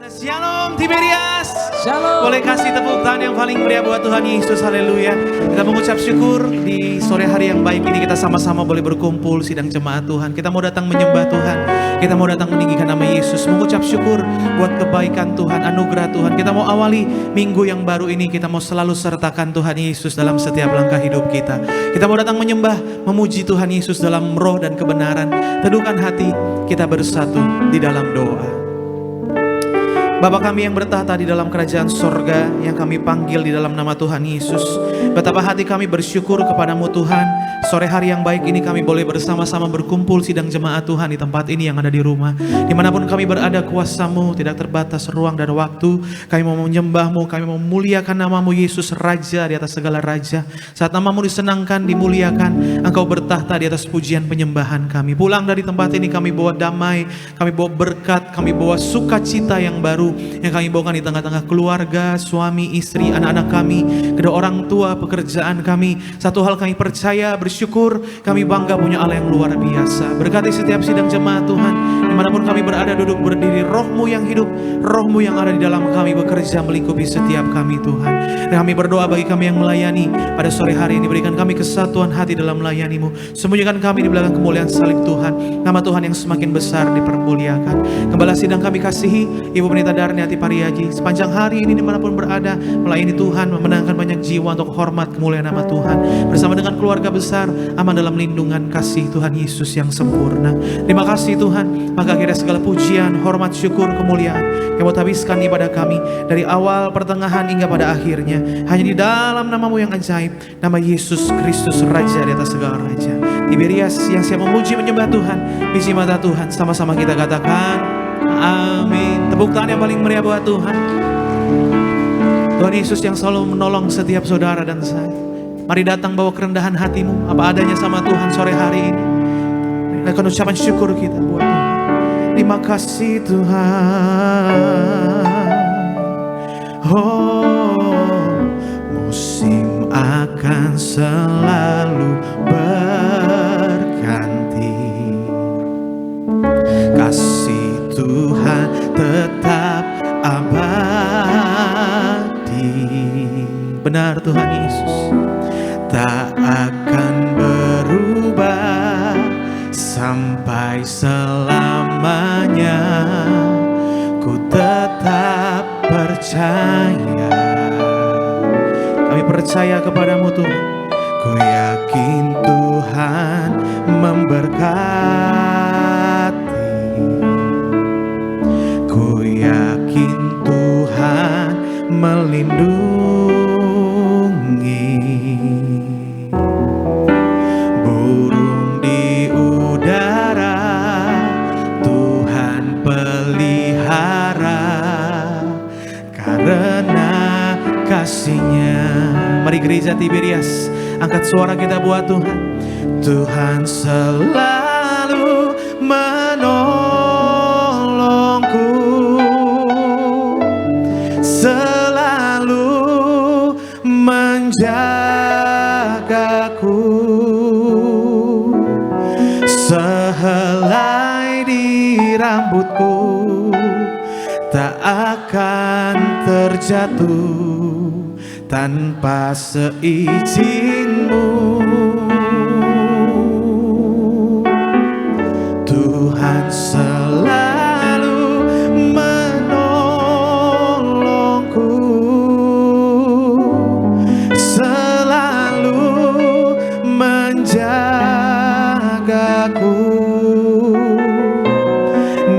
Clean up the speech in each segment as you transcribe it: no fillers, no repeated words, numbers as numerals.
Shalom Tiberias. Shalom. Boleh kasih tepuk tangan yang paling meriah buat Tuhan Yesus. Haleluya. Kita mengucap syukur di sore hari yang baik ini kita sama-sama boleh berkumpul sidang jemaat Tuhan. Kita mau datang menyembah Tuhan. Kita mau datang meninggikan nama Yesus. Mengucap syukur buat kebaikan Tuhan, anugerah Tuhan. Kita mau awali minggu yang baru ini. Kita mau selalu sertakan Tuhan Yesus dalam setiap langkah hidup kita. Kita mau datang menyembah, memuji Tuhan Yesus dalam roh dan kebenaran. Teduhkan hati, kita bersatu di dalam doa. Bapa kami yang bertahta di dalam kerajaan sorga, yang kami panggil di dalam nama Tuhan Yesus. Betapa hati kami bersyukur kepadamu Tuhan. Sore hari yang baik ini kami boleh bersama-sama berkumpul sidang jemaat Tuhan di tempat ini yang ada di rumah. Dimanapun kami berada, kuasa-Mu tidak terbatas ruang dan waktu. Kami mau menyembah-Mu, kami mau memuliakan nama-Mu Yesus, Raja di atas segala Raja. Saat nama-Mu disenangkan, dimuliakan, Engkau bertahta di atas pujian penyembahan kami. Pulang dari tempat ini kami bawa damai, kami bawa berkat, kami bawa sukacita yang baru yang kami bawakan di tengah-tengah keluarga, suami, istri, anak-anak kami, kedua orang tua, pekerjaan kami. Satu hal kami percaya, bersyukur, kami bangga punya Allah yang luar biasa. Berkati setiap sidang jemaat Tuhan, dimanapun kami berada, duduk, berdiri, roh-Mu yang hidup, roh-Mu yang ada di dalam kami bekerja melingkupi setiap kami Tuhan. Dan kami berdoa bagi kami yang melayani pada sore hari ini, berikan kami kesatuan hati dalam melayani-Mu. Sembunyikan kami di belakang kemuliaan salib Tuhan. Nama Tuhan yang semakin besar dipermuliakan. Gembala sidang kami kasihi Ibu Pendeta Darniati Pariaji, sepanjang hari ini dimanapun berada, melayani Tuhan, memenangkan banyak jiwa untuk hormat kemuliaan nama Tuhan. Bersama dengan keluarga besar, aman dalam lindungan kasih Tuhan Yesus yang sempurna. Terima kasih Tuhan, maka akhirnya segala pujian, hormat, syukur, kemuliaan yang mau habiskan ibadah kami dari awal, pertengahan hingga pada akhirnya hanya di dalam nama-Mu yang ajaib, nama Yesus Kristus, Raja di atas segala Raja. Tiberias yang siap memuji menyembah Tuhan, biji mata Tuhan, sama-sama kita katakan amin. Tepuk tangan yang paling meriah buat Tuhan. Tuhan Yesus yang selalu menolong setiap saudara dan saya. Mari datang bawa kerendahan hatimu, apa adanya sama Tuhan sore hari ini. Akan ucapan syukur kita buat Tuhan. Terima kasih Tuhan. Oh, musim akan selalu berganti. Kasih Tuhan tetap abadi. Benar Tuhan Yesus, tak akan berubah sampai selamanya. Ku tetap percaya. Kami percaya kepadamu Tuhan. Ku yakin Tuhan memberkati. Ku yakin Tuhan melindungi. Burung di udara Tuhan pelihara karena kasih-Nya. Mari gereja Tiberias, angkat suara kita buat Tuhan. Tuhan selalu menolongku, selalu menjagaku. Sehelai di rambutku tak akan terjatuh tanpa seizin-Mu. Tuhan selalu menolongku, selalu menjagaku.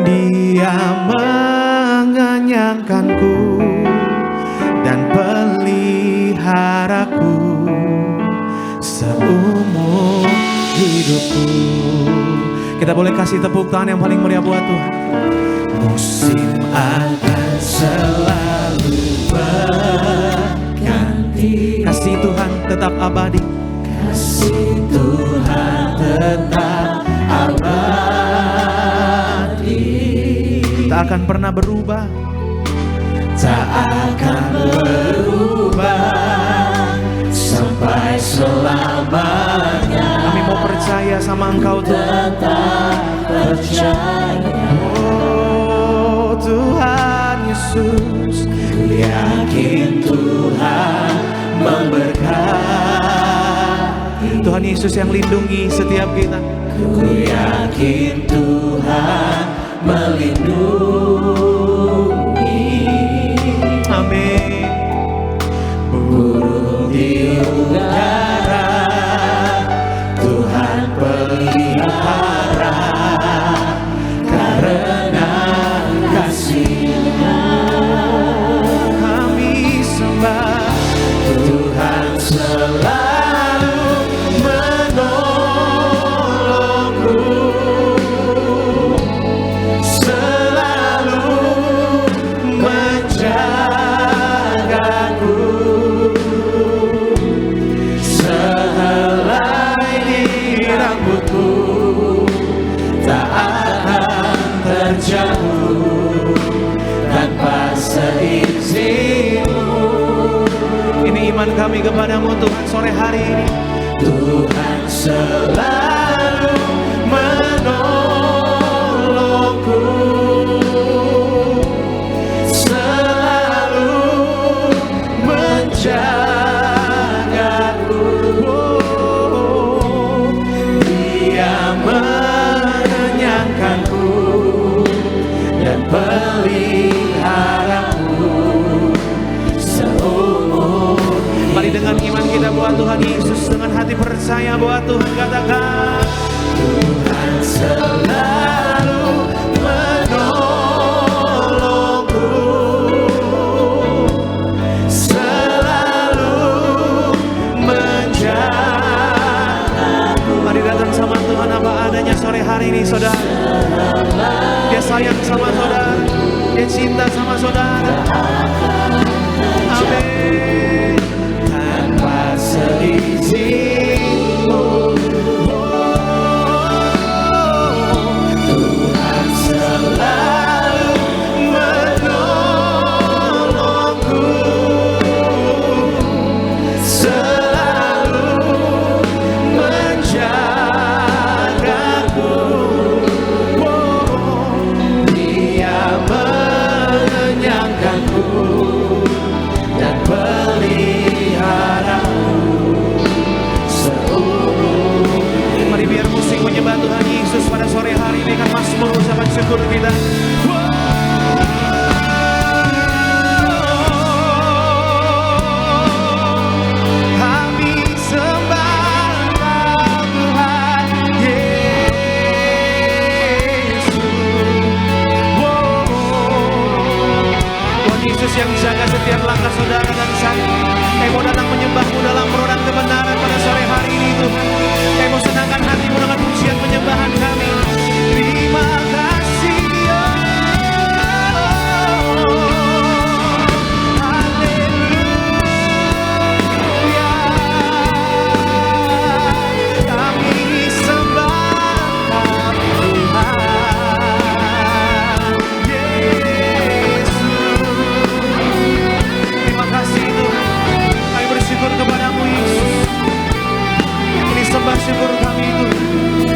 Dia mengenyangkanku dan peliharaku seumur hidupku. Kita boleh kasih tepuk tangan yang paling meriah buat Tuhan. Musim akan selalu berganti. Kasih Tuhan tetap abadi. Kasih Tuhan tetap abadi. Tak akan pernah berubah. Tak akan berubah sampai selamanya. Kami mau percaya sama Engkau Tuhan. Tetap percaya. Oh Tuhan Yesus. Yesus yang lindungi setiap kita. Ku yakin Tuhan melindungi. Amin. Burung di udara Tuhan pelihara, karena kasih-Nya Kami sembah Tuhan selalu menolongku, selalu menjagaku. Sehelai di rambutku tak akan terjatuh tanpa seizinmu. Ini iman kami kepadamu Tuhan sore hari ini. Tuhan selalu menolongku, selalu menjagaku. Dia mengenyangkanku dan peliharaku seumur. Mari dengan iman kita buat Tuhan Yesus, dengan hati percaya buat Tuhan katakan, Tuhan selalu menolongku, selalu menjagaku. mari datang sama Tuhan apa adanya sore hari ini saudara. Dia sayang sama saudara, Dia cinta sama saudara. Amin. Tanpa seizinmu, Tuhan selalu menolongku, selalu menjagaku. Dia mengenyangkanku dan peliharaku seumur. Mari biar musik menyembah Tuhan Yesus pada sore hari ini, kan mazmur ucapan syukur kita. Kami sembah Tuhan Yesus. Tuhan Yesus yang jaga setiap langkah saudara dan saya. Kami mau datang menyembahmu dalam rodan kebenaran pada sore hari ini Tuhan. Kami mau senangkan hatimu dengan pujian penyembahan kami. Terima kasih ya. Haleluya. Kami sembah Tuhan Yesus. Terima kasih Tuhan. Kami bersyukur kepadamu Yesus. Ini sembah syukur kami itu.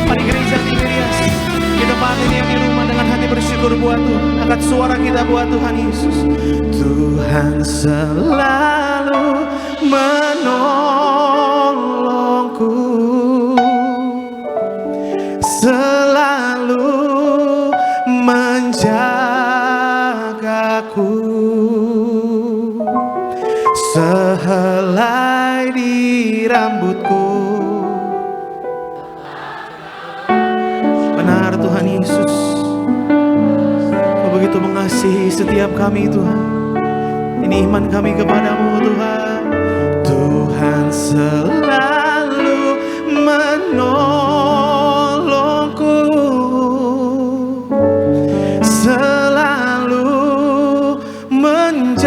Mari gereja Tiberias, di tempat ini yang di rumah dengan hati bersyukur buat Tuhan. Angkat suara kita buat Tuhan Yesus. Tuhan selalu menolongku, selalu menjagaku. Sehelai di rambutku. Benar Tuhan Yesus, Kau begitu mengasihi setiap kami Tuhan. Ini iman kami kepadamu Tuhan. Tuhan selalu menolongku, selalu menjagaku.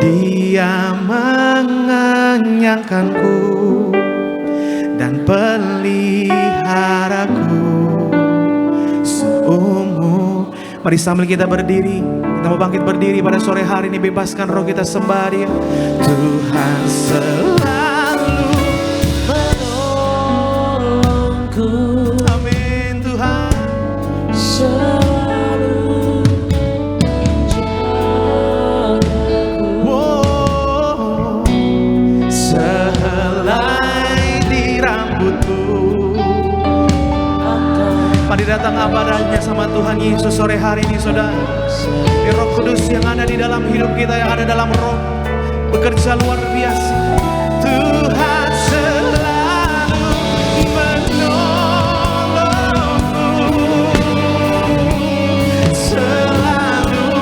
Dia mengenyangkanku dan peliharaku seumur. Mari sambil kita berdiri, kita mau bangkit berdiri pada sore hari ini. Bebaskan roh kita, sembah Dia. Tuhan selalu menolongku, amin Tuhan. selalu menjagaku. Wow. datang apa adanya sama Tuhan Yesus sore hari ini saudara. Roh Kudus yang ada di dalam hidup kita, yang ada dalam roh, bekerja luar biasa. Tuhan selalu menolongku, selalu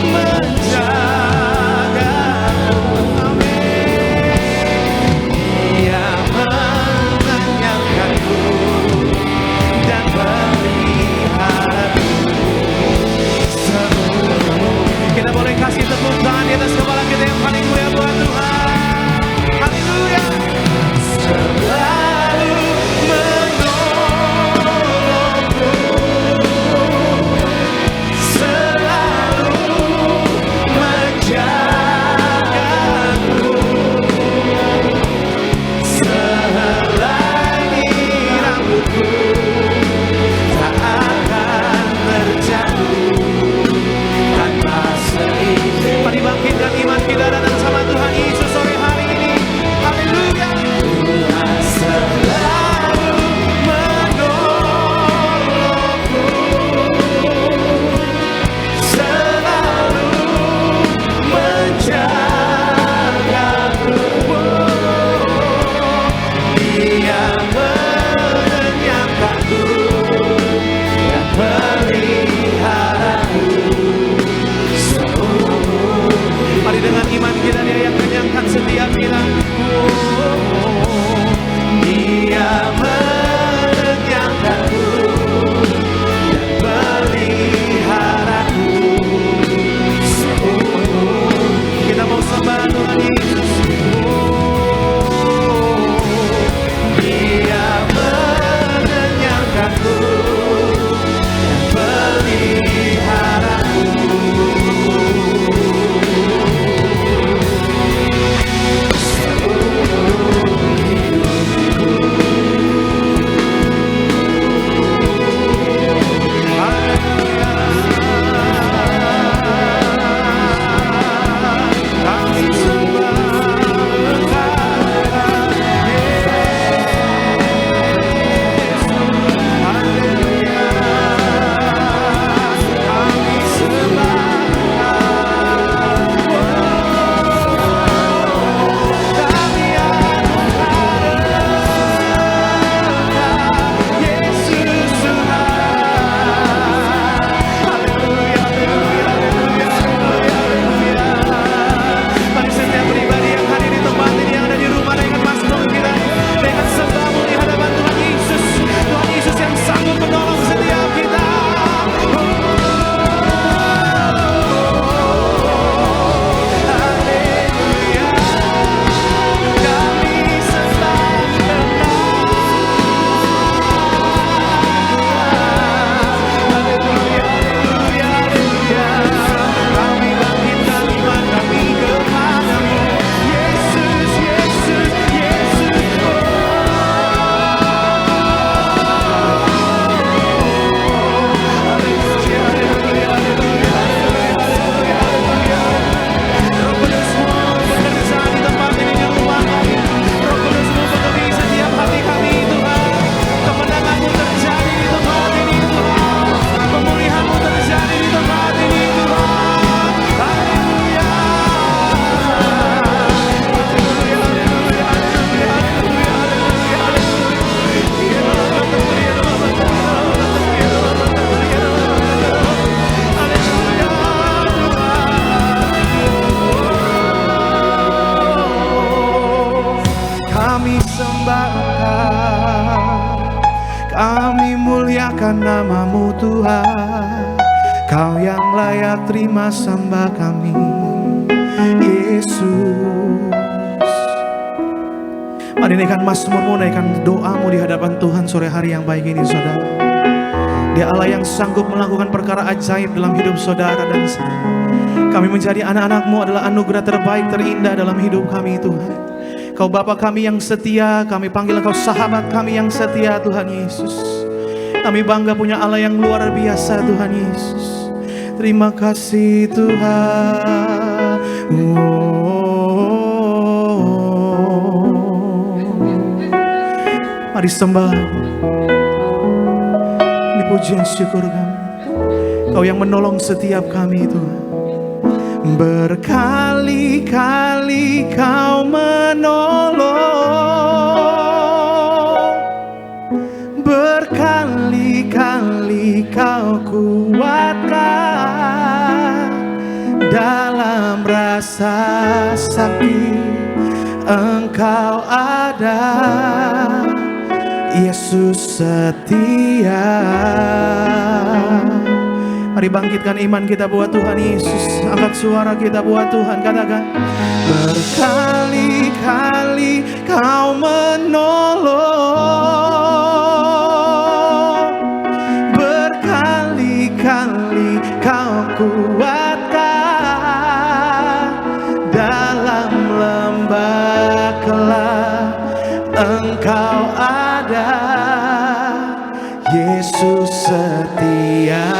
menjagaku. Amin. Dia mengenyangkanku dan peliharaku. Kita boleh kasih tepuk tangan di atas kepala kita yang paling mulia buat Tuhan. Haleluya. Selalu menolongku, selalu menjagaku, sehelai rambutku tak akan terjatuh tanpa seizin. Mari bangkitkan iman kita datang sama Tuhan Yesus sore hari ini. Haleluya. Tuhan selalu menolongku, selalu menjagaku. Dia mengenyangkanku dan peliharaku. Mari dengan iman kita, Dia yang kenyangkan setiap kita. Dia mengenyangkanku dan peliharaku. Kita mau sembah Tuhan Yesus. Dia mengenyangkanku dan peliharaku. Kami muliakan nama-Mu Tuhan, Kau yang layak terima sembah kami, Yesus. Mari naikkan mazmurmu, naikkan doamu di hadapan Tuhan sore hari yang baik ini saudara. Dia Allah yang sanggup melakukan perkara ajaib dalam hidup saudara dan saya. Kami menjadi anak-anak-Mu adalah anugerah terbaik, terindah dalam hidup kami Tuhan. Kau Bapa kami yang setia, kami panggil Engkau sahabat kami yang setia Tuhan Yesus. Kami bangga punya Allah yang luar biasa Tuhan Yesus. Terima kasih Tuhan. Mari sembah. Pujian syukur kami. Kau yang menolong setiap kami Tuhan. Berkali-kali Kau menolong, berkali-kali Kau kuatkan. Dalam rasa sakit Engkau ada, Yesus setia. Mari bangkitkan iman kita buat Tuhan Yesus. Angkat suara kita buat Tuhan, katakan. Berkali-kali Kau menolong, berkali-kali Kau kuatkan. Dalam lembah gelap Engkau ada, Yesus setia.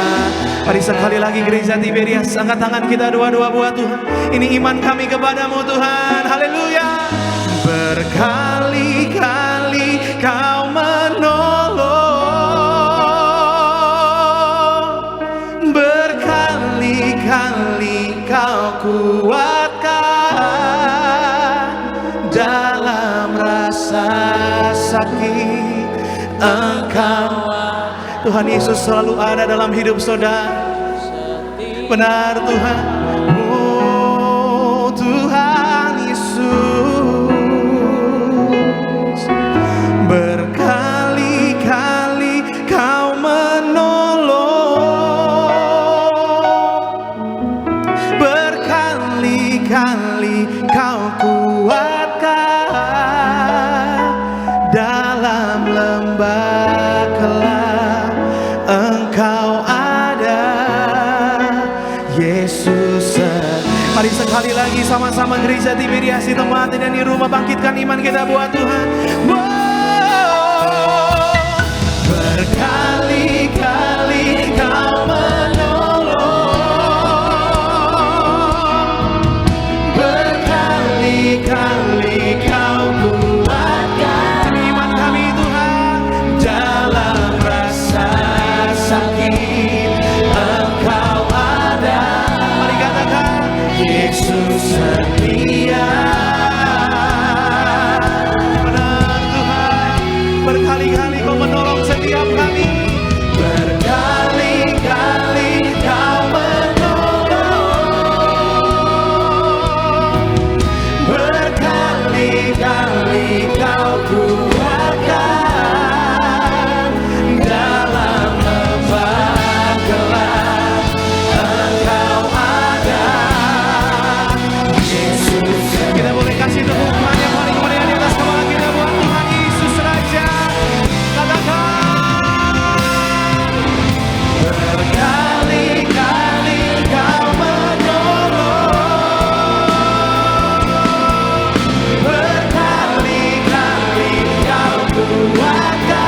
Mari sekali lagi gereja Tiberias, angkat tangan kita doa-doa buat Tuhan. Ini iman kami kepadamu Tuhan, haleluya. Berkali-kali Kau menolong, berkali-kali Kau kuatkan. Dalam rasa sakit Engkau, Tuhan Yesus selalu ada dalam hidup saudara. Benar Tuhan. Oh Tuhan Yesus, berkali-kali Kau menolong, berkali-kali Kau kuatkan. Dalam lembah gelap Engkau ada, Yesus. Mari sekali lagi sama-sama gereja Tiberias di tempat dan di rumah, bangkitkan iman kita buat Tuhan. Wow. Berkali-kali Kau menolong, berkali-kali Kau kuatkan. Iman kami Tuhan. Dalam rasa sakit Engkau ada. Mari katakan, Yesus setia. Benar Tuhan, berkali-kali Kau menolong setiap kami. Berkali-kali Kau menolong, berkali-kali Kau kuatkan. Dalam lembah gelap Engkau ada, Yesus. Kita boleh kasih tepuk tangan yang paling meriah di atas kepala kita buat Tuhan Yesus Raja. Katakan, berkali-kali Kau menolong, berkali-kali Kau kuatkan.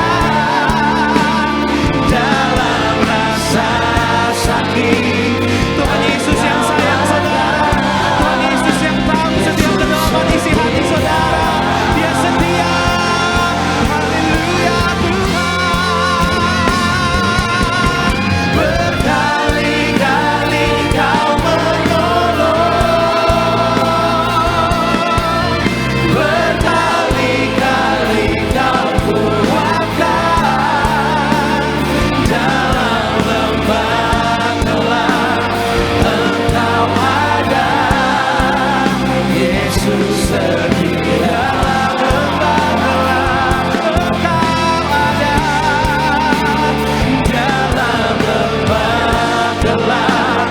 Dalam rasa sakit Tuhan Yesus yang sayang saudara, Tuhan Yesus yang tahu setiap kedalaman isi hati saudara. Dia setia. Haleluya Tuhan. Berkali-kali Kau menolong, berkali-kali Kau kuatkan. Dalam lembah gelap Engkau ada, Yesus setia. Lembah gelap Engkau ada, dalam lembah gelap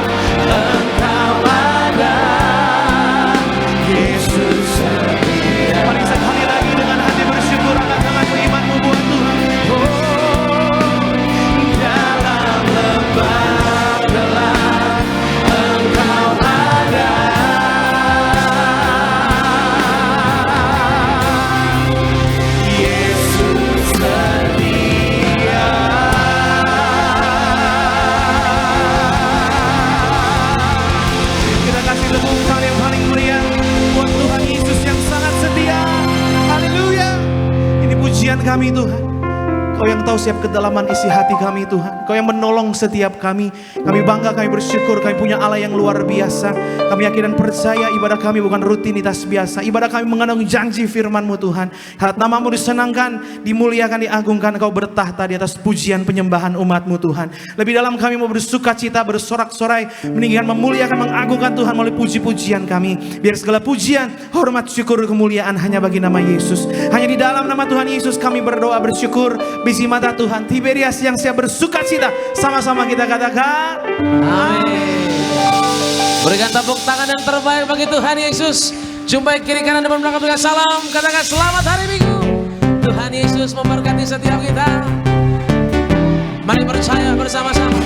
Engkau ada, Yesus setia. Mari sekali lagi dengan hati bersyukur, angkat tanganmu imanmu buat Tuhan. Oh, dalam lembah gelap Engkau ada, Yesus setia. Kita kasih tepuk tangan yang paling meriah buat Tuhan Yesus yang sangat setia. Haleluya. Ini pujian kami Tuhan. Kau yang tahu setiap kedalaman isi hati kami Tuhan. Engkau yang menolong setiap kami. Kami bangga, kami bersyukur, kami punya Allah yang luar biasa. Kami yakin dan percaya ibadah kami bukan rutinitas biasa. Ibadah kami mengandung janji firman-Mu Tuhan. Harap nama-Mu disenangkan, dimuliakan, diagungkan. Engkau bertahta di atas pujian penyembahan umat-Mu Tuhan. Lebih dalam kami mau bersuka cita, bersorak-sorai, meninggikan, memuliakan, mengagungkan Tuhan melalui puji-pujian kami. Biar segala pujian, hormat, syukur, kemuliaan hanya bagi nama Yesus. Hanya di dalam nama Tuhan Yesus kami berdoa, bersyukur. Bisi mata Tuhan Tiberias yang siap bersuka cita. Sama-sama kita katakan Amin. Berikan tepuk tangan yang terbaik bagi Tuhan Yesus. Jumpai kiri kanan depan belakang dengan salam. Katakan selamat hari Minggu. Tuhan Yesus memberkati setiap kita. Mari percaya bersama-sama.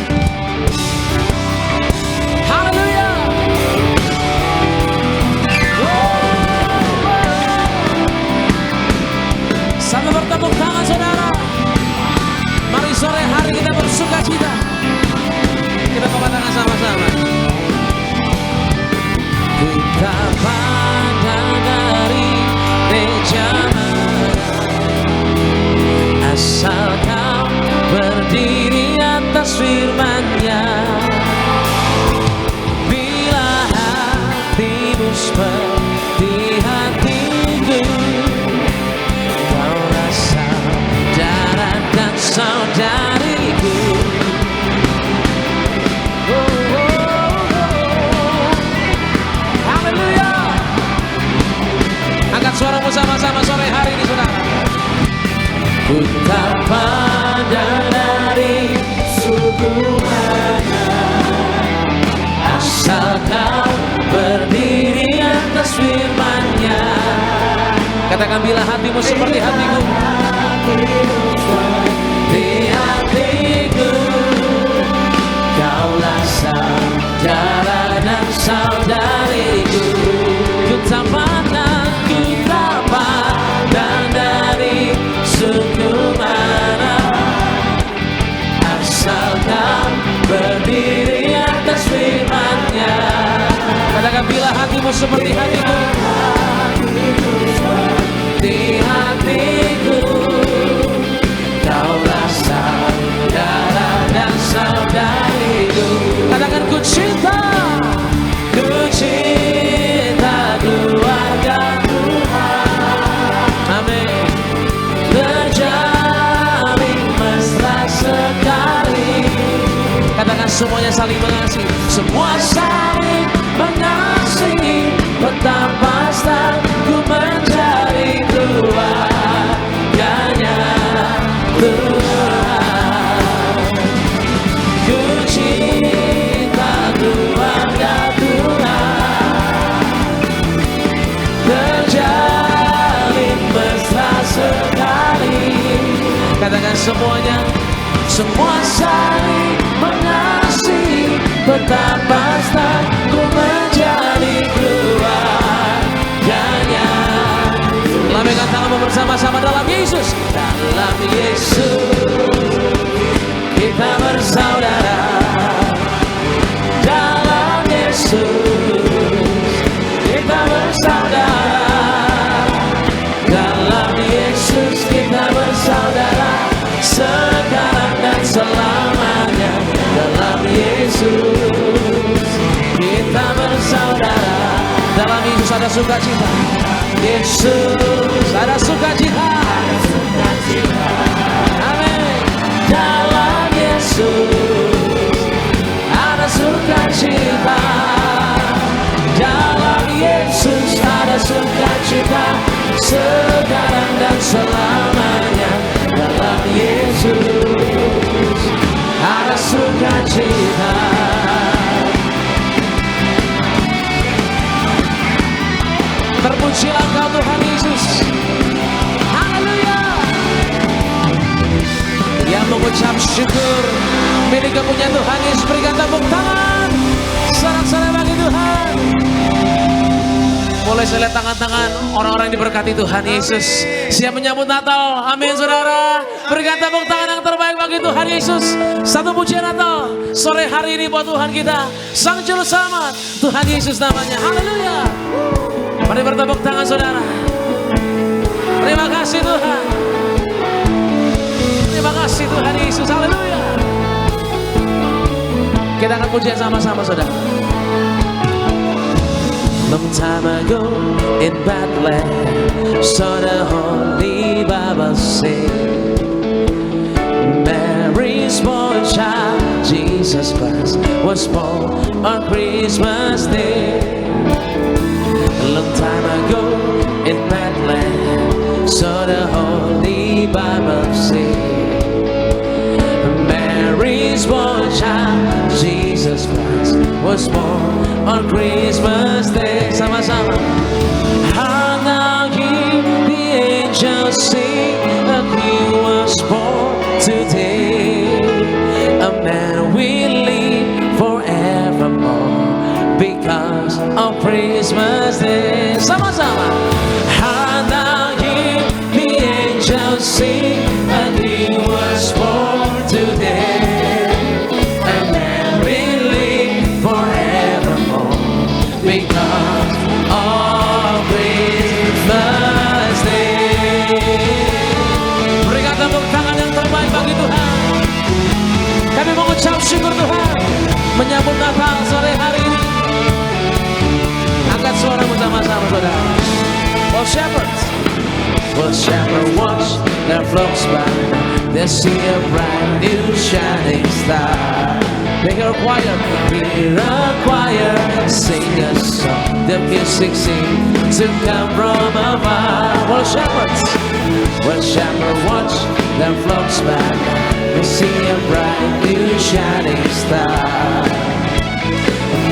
Haleluya. Sambil bertepuk tangan saudara. Mari sore hari kita bersuka cita. Kita tepuk tangan sama-sama. Kita pandang dari gereja asal kau berdiri atas firman-Nya. Bila hatimu seperti hatiku, kau rasa saudara dan saudariku. Haleluya. Angkat suaramu sama-sama sore hari ini saudara. Ku tak pandang dari suku mana, asal kau berdiri atas firman-Nya. Katakan bila hatimu seperti hatiku, di hatiku, kaulah saudara dan saudariku. Ku tak pandang dari suku mana, asal kau berdiri atas firman-Nya. Katakan bila hatimu seperti hatiku, di hatiku, kaulah saudara dan saudariku. Katakan ku cinta keluarga Tuhan. Amin. Terjalin mesra sekali. Katakan semuanya saling mengasihi. Semua saling mengasihi. Betapa ku mencari keluarganya Tuhan. Ku cinta keluarga Tuhan. Terjalin mesra sekali. Katakan semuanya. Semua saling mengasihi. Betapa ku menjadi keluarganya. Lambaikan tanganmu bersama-sama dalam Yesus. Dalam Yesus kita bersaudara. Dalam Yesus kita bersaudara. Dalam Yesus kita bersaudara. Sekarang dan selamanya. Dalam Yesus kita bersaudara. Dalam Yesus ada sukacita. Yesus ada sukacita. Amin. Dalam Yesus ada sukacita. Dalam Yesus ada sukacita. Sekarang dan selamanya. Dalam Yesus ada sukacita. Terpujilah Engkau Tuhan Yesus. Haleluya. Yang mengucap syukur milik kepunyaan Tuhan Yesus, berikan tepuk tangan sorak-sorai bagi Tuhan. Boleh saya lihat tangan-tangan orang-orang yang diberkati Tuhan Yesus. Siap menyambut Natal. Amin saudara. Berikan tepuk tangan yang terbaik bagi Tuhan Yesus. Satu pujian Natal sore hari ini buat Tuhan kita, Sang Juru Selamat, Tuhan Yesus namanya. Haleluya. Mari bertepuk tangan saudara. Terima kasih Tuhan. Terima kasih Tuhan Yesus. Haleluya. Kita akan pujian sama-sama, saudara. Long time ago in Bethlehem, so the Holy Bible says, Mary's born child, Jesus Christ, was born on Christmas Day. A long time ago in Bethlehem, so the Holy Bible says, Mary's born child, Jesus Christ, was born on Christmas Day. Sama-sama. How now hear the angels sing that He was born today. A man will live forevermore because of Christmas Day. Sama-sama. How now hear the angels sing that He was born today. A man will live forevermore because of Christmas Day. Berikan tepuk tangan yang terbaik bagi Tuhan. Kami mengucap syukur Tuhan menyambut Natal sore hari ini. Angkat suara bersama-sama, saudara. Oh shepherds, well shepherd watch their flocks by. They see a bright new shining star. They hear a choir, sing a song. The music seems to come from afar. Well shepherds watch their flocks back. They see a bright new shining star.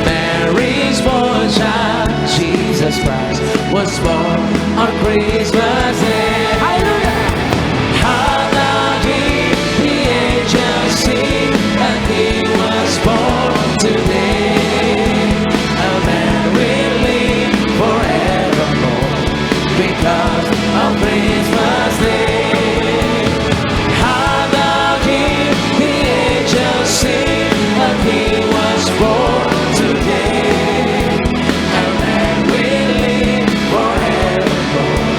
Mary's born child, Jesus Christ, was born on Christmas Day. Hallelujah! He was born today. A man will live forevermore because of Christmas Day. How thou hear the angels sing that He was born today. A man will live forevermore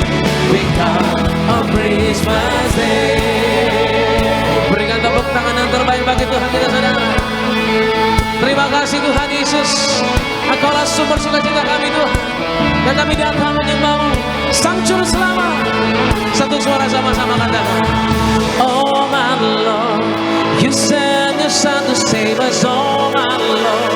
because of Christmas Day. Berikan tepuk tangan yang terbaik bagi Tuhan kita, saudara. Terima kasih Tuhan Yesus, Engkaulah sumber sukacita kami Tuhan, dan kami datang menyembah-Mu, Sang Juru Selamat. Satu suara sama-sama katakan, oh my Lord, You sent Your Son to save us. Oh my Lord,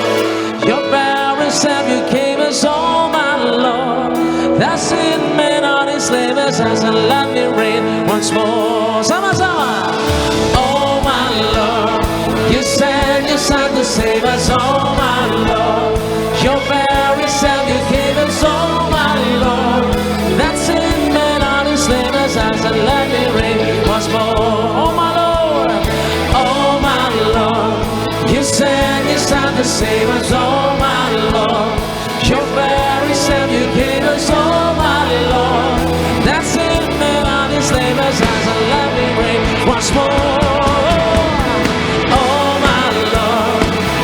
Your parents said You gave us. Oh my Lord, that sin man on His slave us as a let me reign once more. Sama-sama. Oh my Lord, You sent Your Son to save us. Oh my Lord, Your very self You gave us. Oh my Lord, that sin man on His slave us as a let me reign once more. Oh my Lord, You sent Your Son to save us. Oh my Lord, Your very self You gave us. Oh my Lord, that sin man on His slave us as a let me reign once more.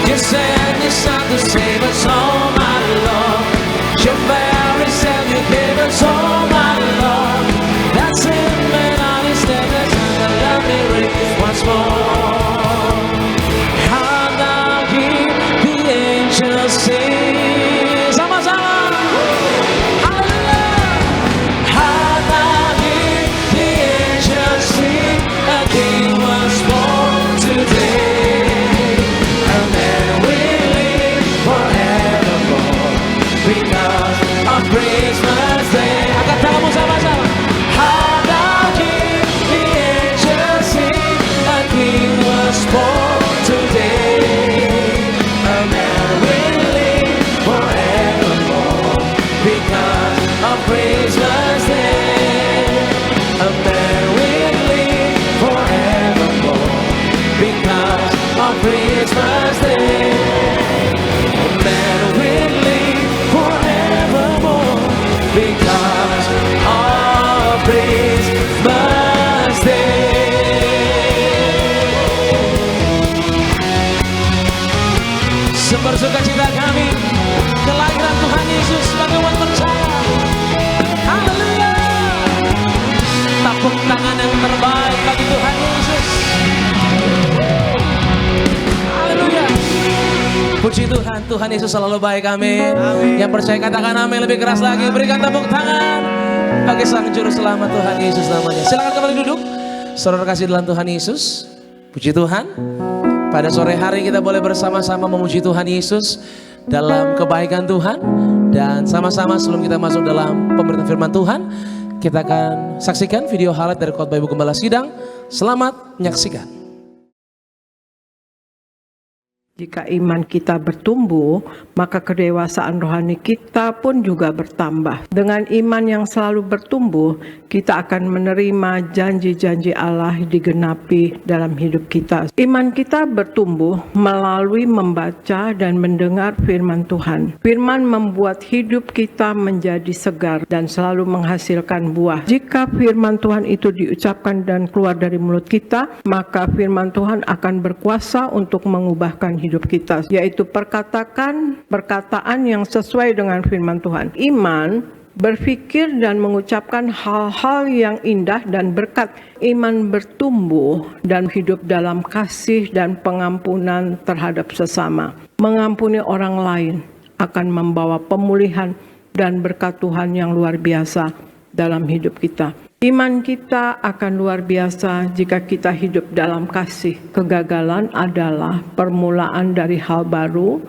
You sent Your Son to save us, oh my Lord. Your very self You gave us, oh my Lord. That's it, man, on His status, and let me read once more. How now hear the angels sing. Sama-sama. Hallelujah. How now hear the angels sing. A King was born today. Christmas Day. Angkat tanganmu sama-sama. How thou hear the angels sing, a King was born today. A man will live forevermore because of Christmas Day. A man will live forevermore because of Christmas Day. A man will live forevermore because of Christmas Day. Sumber sukacita kami, kelahiran Tuhan Yesus sebagai umat percaya. Haleluya. Tepuk tangan yang terbaik bagi Tuhan Yesus. Haleluya. Puji Tuhan, Tuhan Yesus selalu baik, amin. Amin. Yang percaya katakan amin, lebih keras lagi. Berikan tepuk tangan bagi Sang Juru Selamat, Tuhan Yesus namanya. Silakan kembali duduk. Saudara kasih dalam Tuhan Yesus. Puji Tuhan. Pada sore hari kita boleh bersama-sama memuji Tuhan Yesus dalam kebaikan Tuhan. Dan sama-sama sebelum kita masuk dalam pemberitaan firman Tuhan, kita akan saksikan video highlight dari khotbah Ibu Gembala Sidang. Selamat menyaksikan. Jika iman kita bertumbuh, maka kedewasaan rohani kita pun juga bertambah. Dengan iman yang selalu bertumbuh, kita akan menerima janji-janji Allah digenapi dalam hidup kita. Iman kita bertumbuh melalui membaca dan mendengar firman Tuhan. Firman membuat hidup kita menjadi segar dan selalu menghasilkan buah. Jika firman Tuhan itu diucapkan dan keluar dari mulut kita, maka firman Tuhan akan berkuasa untuk mengubahkan hidup kita, yaitu perkataan yang sesuai dengan firman Tuhan. Iman berpikir dan mengucapkan hal-hal yang indah dan berkat. Iman bertumbuh dan hidup dalam kasih dan pengampunan terhadap sesama. Mengampuni orang lain akan membawa pemulihan dan berkat Tuhan yang luar biasa dalam hidup kita. Iman kita akan luar biasa jika kita hidup dalam kasih. Kegagalan adalah permulaan dari hal baru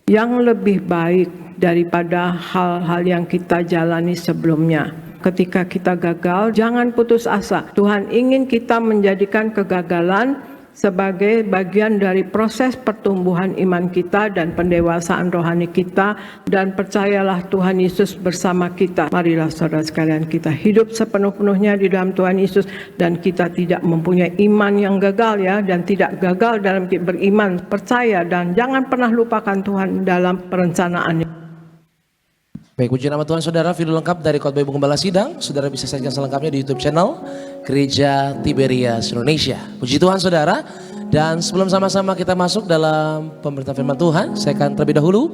yang lebih baik daripada hal-hal yang kita jalani sebelumnya. Ketika kita gagal, jangan putus asa. Tuhan ingin kita menjadikan kegagalan sebagai bagian dari proses pertumbuhan iman kita dan pendewasaan rohani kita, dan percayalah Tuhan Yesus bersama kita. Marilah saudara sekalian, kita hidup sepenuh-penuhnya di dalam Tuhan Yesus dan kita tidak mempunyai iman yang gagal ya, dan tidak gagal dalam beriman, percaya, dan jangan pernah lupakan Tuhan dalam perencanaannya. Baik, puji nama Tuhan saudara. Video lengkap dari khotbah Ibu Gembala Sidang saudara bisa saksikan selengkapnya di YouTube channel Gereja Tiberias Indonesia. Puji Tuhan saudara. Dan sebelum sama-sama kita masuk dalam pemberitaan firman Tuhan, saya akan terlebih dahulu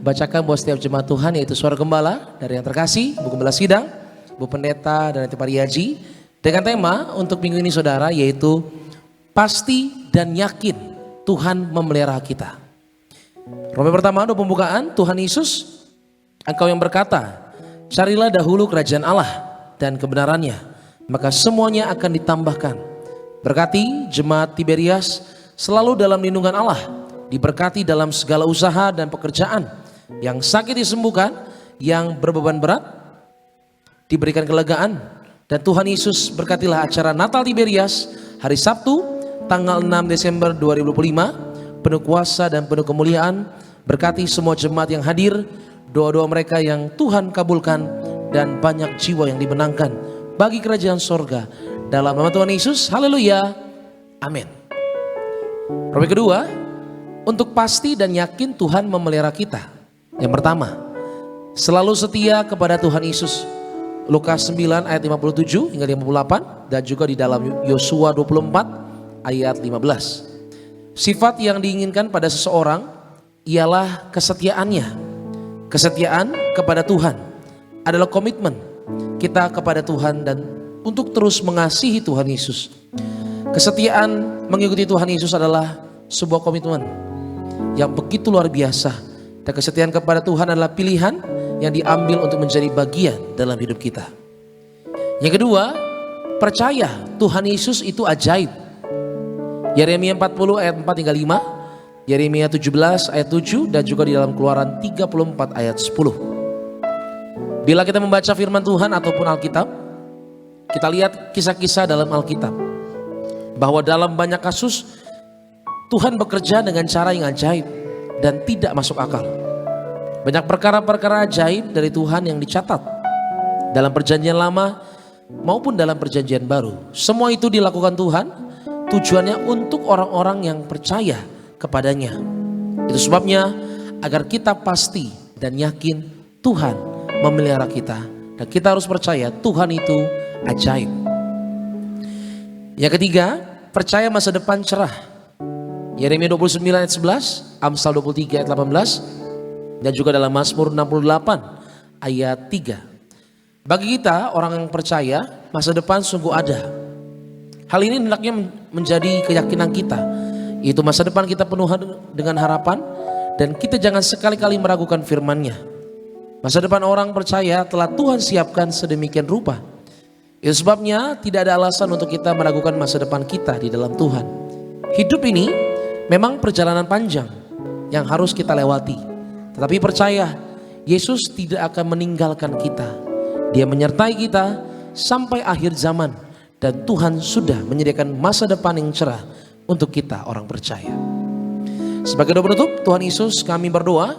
bacakan buat setiap jemaat Tuhan, yaitu suara gembala dari yang terkasih, Ibu Gembala Sidang, Bu Pendeta, dan Nanti Pariaji, dengan tema untuk minggu ini saudara, yaitu pasti dan yakin Tuhan memelihara kita. Roma pertama, doa pembukaan. Tuhan Yesus, Engkau yang berkata, carilah dahulu kerajaan Allah dan kebenarannya, maka semuanya akan ditambahkan. Berkati jemaat Tiberias selalu dalam lindungan Allah, diberkati dalam segala usaha dan pekerjaan, yang sakit disembuhkan, yang berbeban berat diberikan kelegaan. Dan Tuhan Yesus berkatilah acara Natal Tiberias hari Sabtu tanggal 6 Desember 2025, penuh kuasa dan penuh kemuliaan. Berkati semua jemaat yang hadir, doa-doa mereka yang Tuhan kabulkan, dan banyak jiwa yang dimenangkan bagi kerajaan sorga. Dalam nama Tuhan Yesus, haleluya, amin. Poin kedua, untuk pasti dan yakin Tuhan memelihara kita. Yang pertama, selalu setia kepada Tuhan Yesus. Lukas 9 ayat 57 hingga 58, dan juga di dalam Yosua 24 ayat 15. Sifat yang diinginkan pada seseorang ialah kesetiaannya. Kesetiaan kepada Tuhan adalah komitmen kita kepada Tuhan dan untuk terus mengasihi Tuhan Yesus. Kesetiaan mengikuti Tuhan Yesus adalah sebuah komitmen yang begitu luar biasa. Dan kesetiaan kepada Tuhan adalah pilihan yang diambil untuk menjadi bagian dalam hidup kita. Yang kedua, percaya Tuhan Yesus itu ajaib. Yeremia 40 ayat 4 hingga 5, Yeremia 17 ayat 7, dan juga di dalam Keluaran 34 ayat 10. Bila kita membaca firman Tuhan ataupun Alkitab, kita lihat kisah-kisah dalam Alkitab bahwa dalam banyak kasus Tuhan bekerja dengan cara yang ajaib dan tidak masuk akal. Banyak perkara-perkara ajaib dari Tuhan yang dicatat dalam perjanjian lama maupun dalam perjanjian baru. Semua itu dilakukan Tuhan, tujuannya untuk orang-orang yang percaya kepadanya. Itu sebabnya agar kita pasti dan yakin Tuhan memelihara kita, dan kita harus percaya Tuhan itu ajaib. Yang ketiga, percaya masa depan cerah. Yeremia 29 ayat 11, Amsal 23 ayat 18, dan juga dalam Mazmur 68 ayat 3. Bagi kita orang yang percaya, masa depan sungguh ada. Hal ini hendaknya menjadi keyakinan kita, yaitu masa depan kita penuh dengan harapan dan kita jangan sekali-kali meragukan firman-Nya. Masa depan orang percaya telah Tuhan siapkan sedemikian rupa. Itu sebabnya tidak ada alasan untuk kita meragukan masa depan kita di dalam Tuhan. Hidup ini memang perjalanan panjang yang harus kita lewati. Tetapi percaya, Yesus tidak akan meninggalkan kita. Dia menyertai kita sampai akhir zaman. Dan Tuhan sudah menyediakan masa depan yang cerah untuk kita orang percaya. Sebagai doa penutup, Tuhan Yesus, kami berdoa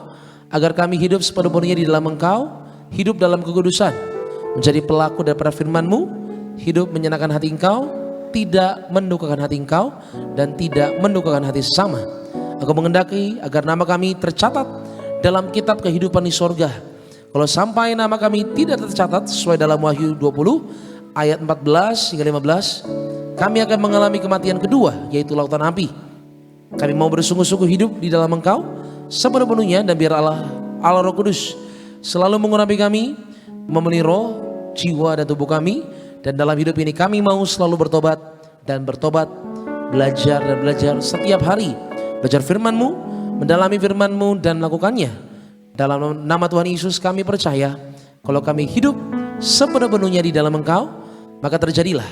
agar kami hidup sepenuhnya di dalam Engkau, hidup dalam kekudusan, menjadi pelaku daripada firman-Mu, hidup menyenangkan hati Engkau, tidak mendukakan hati Engkau, dan tidak mendukakan hati sesama. Aku mengendaki agar nama kami tercatat dalam kitab kehidupan di sorga. Kalau sampai nama kami tidak tercatat sesuai dalam Wahyu 20 ayat 14 hingga 15, kami akan mengalami kematian kedua, yaitu lautan api. Kami mau bersungguh-sungguh hidup di dalam Engkau sepenuhnya, dan biar Allah Roh Kudus selalu mengurapi kami, memenuhi roh, jiwa dan tubuh kami. Dan dalam hidup ini kami mau selalu bertobat dan bertobat, belajar dan belajar setiap hari, belajar firman-Mu, mendalami firman-Mu dan melakukannya. Dalam nama Tuhan Yesus kami percaya, kalau kami hidup sepenuhnya di dalam Engkau, maka terjadilah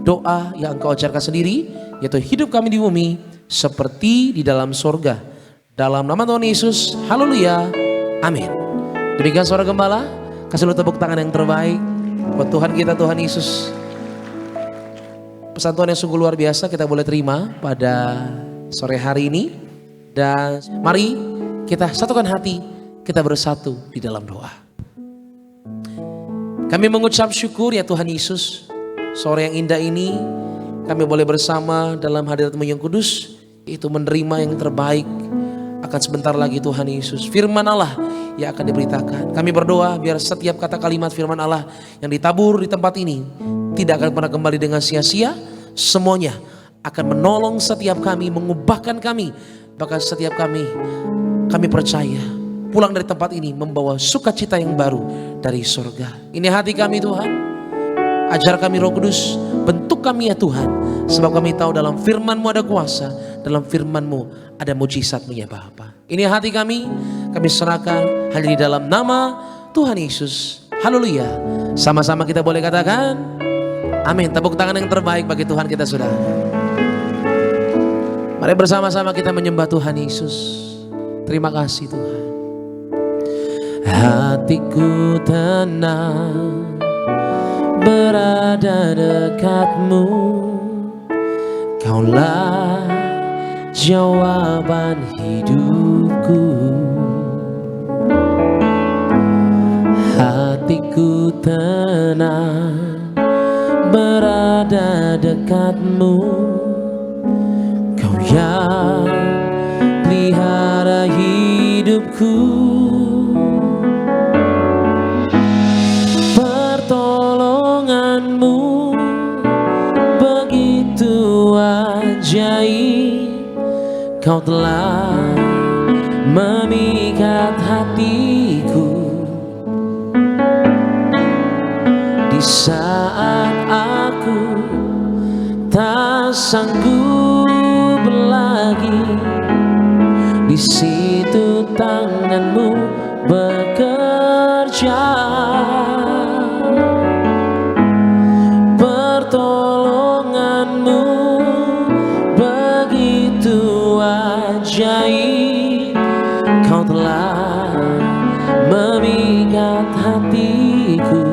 doa yang Engkau ajarkan sendiri, yaitu hidup kami di bumi seperti di dalam sorga. Dalam nama Tuhan Yesus, haleluya, amin. Demikian suara gembala, kasih lu tepuk tangan yang terbaik buat Tuhan kita, Tuhan Yesus. Pesan Tuhan yang sungguh luar biasa kita boleh terima pada sore hari ini. Dan mari kita satukan hati, kita bersatu di dalam doa. Kami mengucap syukur ya Tuhan Yesus, sore yang indah ini kami boleh bersama dalam hadirat-Mu yang kudus, itu menerima yang terbaik. Akan sebentar lagi Tuhan Yesus, firman Allah yang akan diberitakan. Kami berdoa biar setiap kata kalimat firman Allah yang ditabur di tempat ini tidak akan pernah kembali dengan sia-sia. Semuanya akan menolong setiap kami, mengubahkan kami. Bahkan setiap kami percaya pulang dari tempat ini membawa sukacita yang baru dari surga. Ini hati kami Tuhan, ajar kami Roh Kudus, bentuk kami ya Tuhan, sebab kami tahu dalam firman-Mu ada kuasa, dalam firman-Mu ada mujizat-Mu ya Bapa. Ini hati kami serahkan hanya di dalam nama Tuhan Yesus. Haleluya. Sama-sama kita boleh katakan amin. Tepuk tangan yang terbaik bagi Tuhan kita, saudara. Mari bersama-sama kita menyembah Tuhan Yesus. Terima kasih Tuhan. Hatiku tenang berada dekat-Mu, Kaulah jawaban hidupku. Hatiku tenang berada dekat-Mu, Kau yang pelihara hidupku. Pertolongan-Mu begitu ajaib, Kau telah memikat hatiku. Di saat aku tak sanggup lagi, di situ tangan-Mu bekerja. Pertolongan-Mu begitu ajaib, Kau telah memikat hatiku.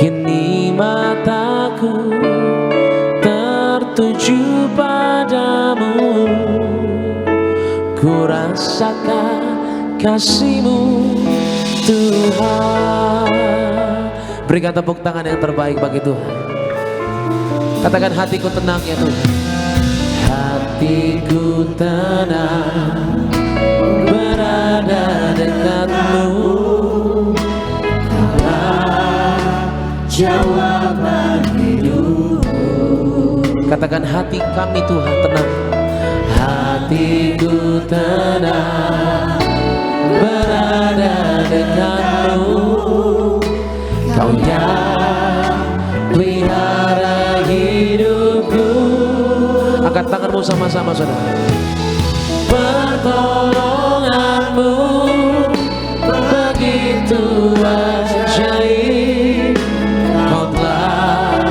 Kini mataku tertuju padamu, ku rasakan kasih-Mu Tuhan. Berikan tepuk tangan yang terbaik bagi Tuhan. Katakan, hatiku tenang ya Tuhan. Hatiku tenang berada dekat-Mu, jawaban hidupku. Katakan, hati kami Tuhan tenang. Hatiku tenang berada dekat-Mu, Kau yang pelihara hidupku. Angkat tanganmu tanganmu sama-sama saudara. Pertolonganmu begitu ajaib, kau telah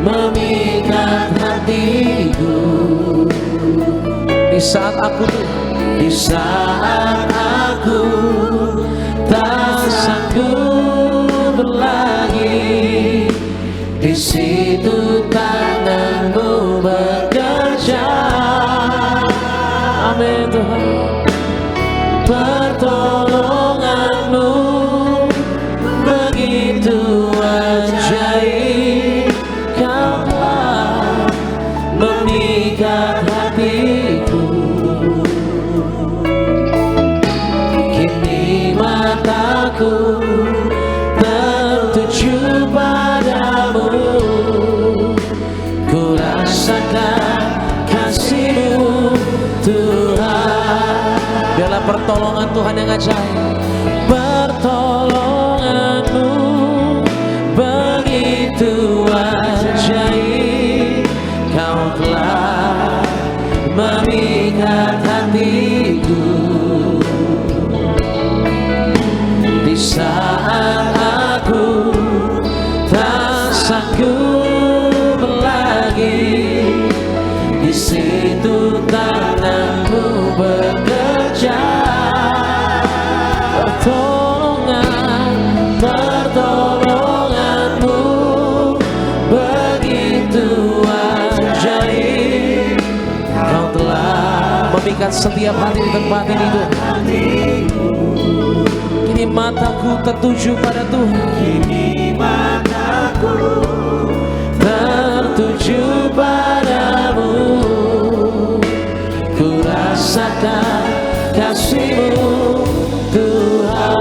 memikat hatiku. Di saat aku tak sanggup lagi, di situ tanganmu bekerja. Amin Tuhan. Pertolonganmu begitu ajaib, kau telah memikat hatiku. Kini mataku tertuju padamu, ku rasakan kasih-Mu Tuhan. Biarlah pertolongan Tuhan yang ajaib. Pertolongan-Mu begitu ajaib, kau telah memikat hatiku. Di saat aku tak sanggup lagi, di situ tanganmu bekerja. Pertolonganmu begitu ajaib, kau telah memikat setiap hati di tempat ini Tuhan. Kini mataku tertuju pada Tuhan. Kini mataku tertuju padamu, ku rasakan kasih-Mu Tuhan.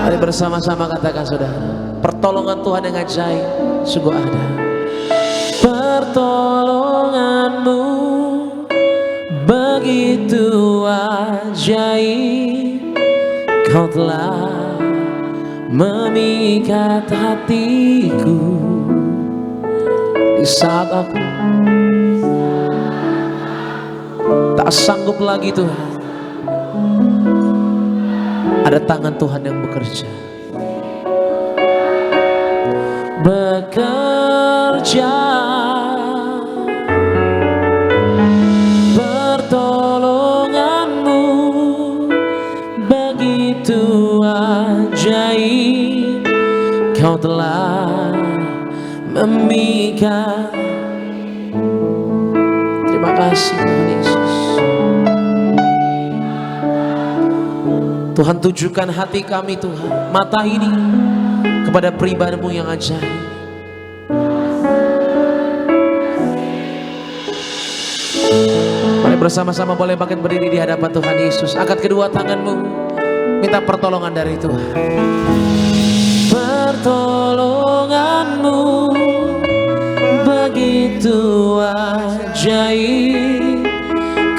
Mari bersama-sama katakan saudara, pertolongan Tuhan yang ajaib sungguh ada. Pertolongan-Mu begitu ajaib, kau telah memikat hatiku. Di saat aku tak sanggup lagi Tuhan, ada tangan Tuhan yang bekerja. Pertolongan-Mu begitu ajaib, kau telah memikat. Terima kasih Tuhan Yesus. Tuhan, tujukan hati kami Tuhan, mata ini kepada pribadi-Mu yang ajaib. Mari bersama-sama boleh bangkit berdiri di hadapan Tuhan Yesus. Angkat kedua tanganmu, minta pertolongan dari Tuhan. Pertolongan-Mu begitu ajaib,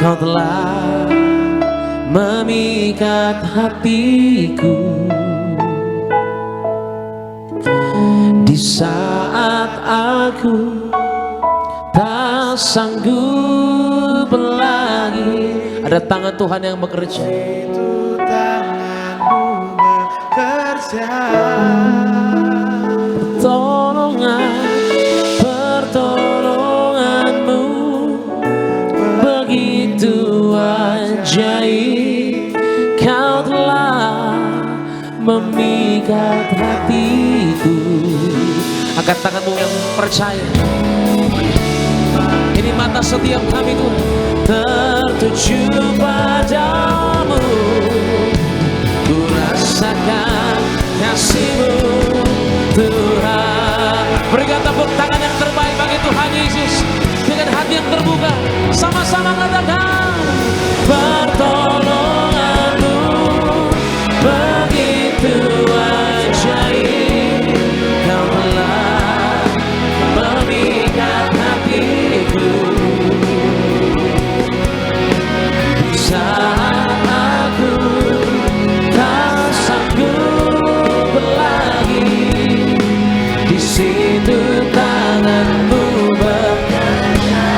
kau telah memikat hatiku. Di saat aku tak sanggup lagi, ada tangan Tuhan yang bekerja. Itu tanganmu bekerja. Pertolongan-Mu begitu ajaib, kau telah memikat hatiku. Angkat tanganmu yang percaya. Ini mata setiap kami Tuhan tertuju padamu, ku rasakan kasih-Mu Tuhan. Berikan tepuk tangan yang terbaik bagi Tuhan Yesus dengan hati yang terbuka. Sama-sama katakan, pertolongan-Mu begitu ajaib, kau telah memikat hatiku. Di saat aku tak sanggup lagi, di situ tangan-Mu bekerja.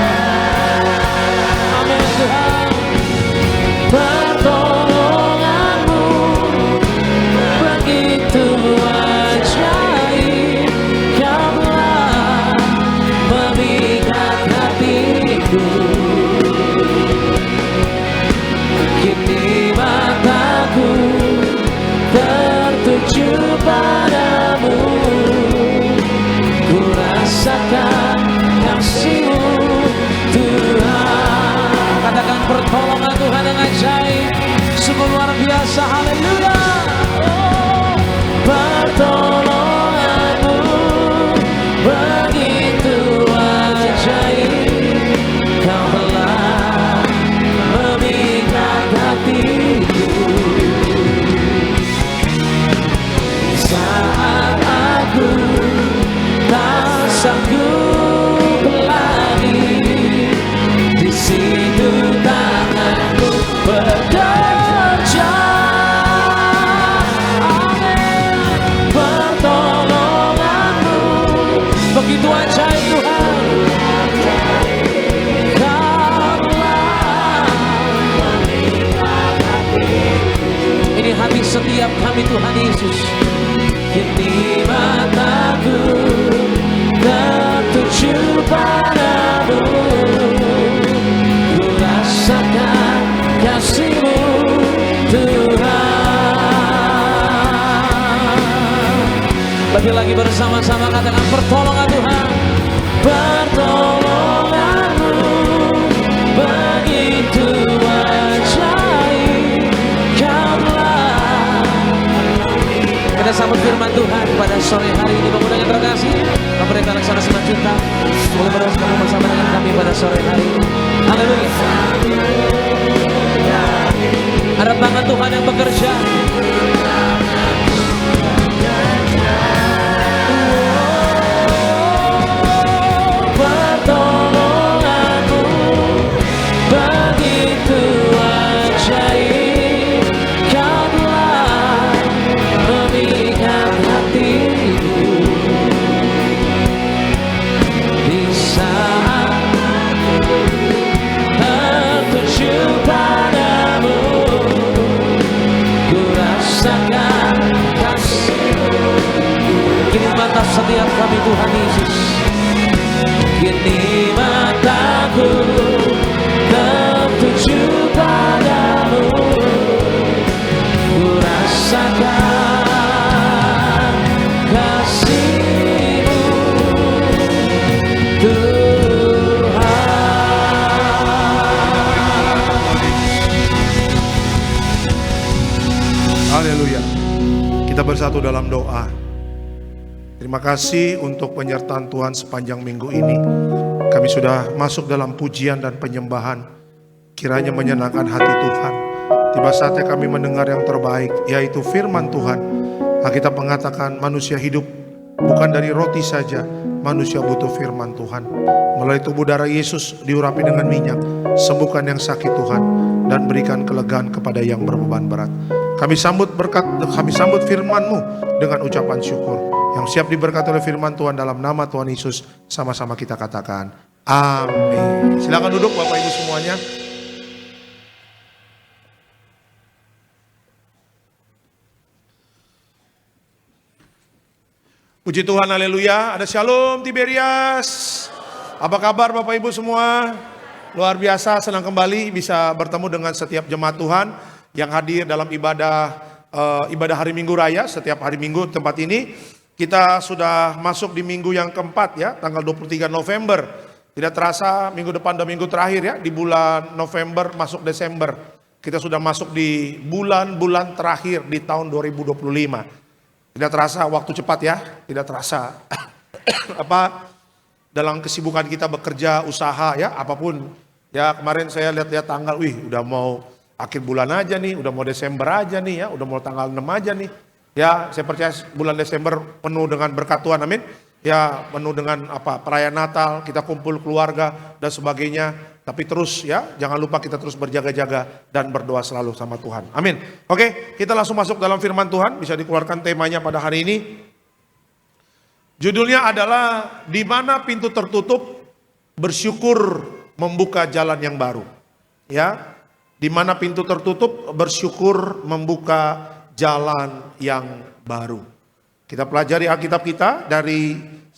sanggup lagi. Di situ tanganku bekerja. Amin. Pertolonganmu begitu ajaib Tuhan. Ini hati setiap kami Tuhan Yesus. Kini mataku tertuju padamu. Ku rasakan kasih-Mu Tuhan. Lagi-lagi bersama-sama katakan pertolongan Tuhan. Pertolongan-Mu begitu ajaib. Kaulah. Kita sambut firman Tuhan pada sore hari ini. Pemuda yang terkasih, pemerintah laksana selanjutnya boleh bersama bersama dengan kami pada sore hari ini. Haleluya. Ada tangan Tuhan yang bekerja. Pertolongan-Mu begitu ajaib. Kau telah memikat hatiku. Di saat tertuju padamu, ku rasakan kasih-Mu. Kini mata setiap kami Tuhan Yesus. Kini mataku tertuju padamu. Ku rasakan kasih-Mu Tuhan. Haleluya. Kita bersatu dalam doa. Terima kasih untuk penyertaan Tuhan sepanjang minggu ini. Kami sudah masuk dalam pujian dan penyembahan. Kiranya menyenangkan hati Tuhan. Tiba saatnya kami mendengar yang terbaik, yaitu firman Tuhan. Alkitab mengatakan manusia hidup bukan dari roti saja, manusia butuh firman Tuhan. Melalui tubuh darah Yesus diurapi dengan minyak, sembuhkan yang sakit Tuhan, dan berikan kelegaan kepada yang berbeban berat. Kami sambut berkat, kami sambut firman-Mu dengan ucapan syukur. Yang siap diberkati oleh firman Tuhan dalam nama Tuhan Yesus, sama-sama kita katakan amin. Silakan duduk Bapak Ibu semuanya. Puji Tuhan, haleluya. Ada Shalom Tiberias. Apa kabar Bapak Ibu semua? Luar biasa, senang kembali bisa bertemu dengan setiap jemaat Tuhan yang hadir dalam ibadah hari Minggu Raya. Setiap hari Minggu tempat ini kita sudah masuk di minggu yang keempat ya, tanggal 23 November. Tidak terasa minggu depan dan minggu terakhir ya, di bulan November masuk Desember. Kita sudah masuk di bulan-bulan terakhir di tahun 2025. Tidak terasa waktu cepat ya, tidak terasa dalam kesibukan kita bekerja, usaha ya, apapun. Ya kemarin saya lihat-lihat tanggal, udah mau akhir bulan aja nih, udah mau Desember aja nih ya, udah mau tanggal 6 aja nih. Ya, saya percaya bulan Desember penuh dengan berkat Tuhan, amin. Ya, penuh dengan perayaan Natal, kita kumpul keluarga dan sebagainya. Tapi terus ya, jangan lupa kita terus berjaga-jaga dan berdoa selalu sama Tuhan. Amin. Oke, kita langsung masuk dalam firman Tuhan. Bisa dikeluarkan temanya pada hari ini. Judulnya adalah di mana pintu tertutup, bersyukur membuka jalan yang baru. Ya, di mana pintu tertutup, bersyukur membuka jalan yang baru. Kita pelajari Alkitab kita dari 1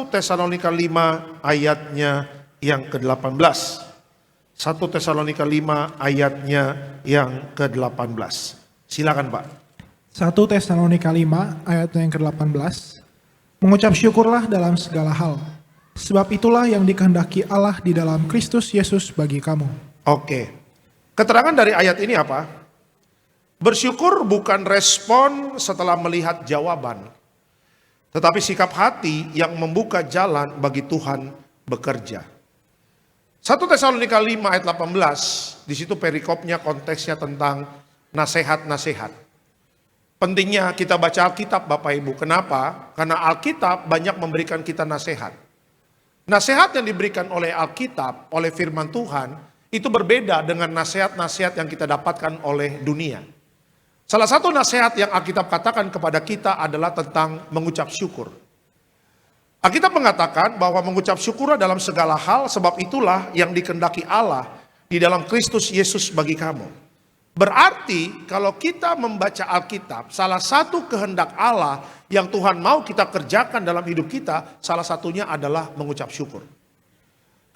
Tesalonika 5 ayatnya yang ke-18. 1 Tesalonika 5 ayatnya yang ke-18. Silakan Pak. 1 Tesalonika 5 ayatnya yang ke-18. Mengucap syukurlah dalam segala hal, sebab itulah yang dikehendaki Allah di dalam Kristus Yesus bagi kamu. Oke. Keterangan dari ayat ini apa? Bersyukur bukan respon setelah melihat jawaban, tetapi sikap hati yang membuka jalan bagi Tuhan bekerja. 1 Tesalonika 5 ayat 18, di situ perikopnya konteksnya tentang nasihat-nasihat. pentingnya kita baca Alkitab Bapak Ibu. Kenapa? Karena Alkitab banyak memberikan kita nasihat. Nasihat yang diberikan oleh Alkitab, oleh firman Tuhan, itu berbeda dengan nasihat-nasihat yang kita dapatkan oleh dunia. Salah satu nasihat yang Alkitab katakan kepada kita adalah tentang mengucap syukur. Alkitab mengatakan bahwa mengucap syukur dalam segala hal, sebab itulah yang dikehendaki Allah di dalam Kristus Yesus bagi kamu. Berarti kalau kita membaca Alkitab, salah satu kehendak Allah yang Tuhan mau kita kerjakan dalam hidup kita, salah satunya adalah mengucap syukur.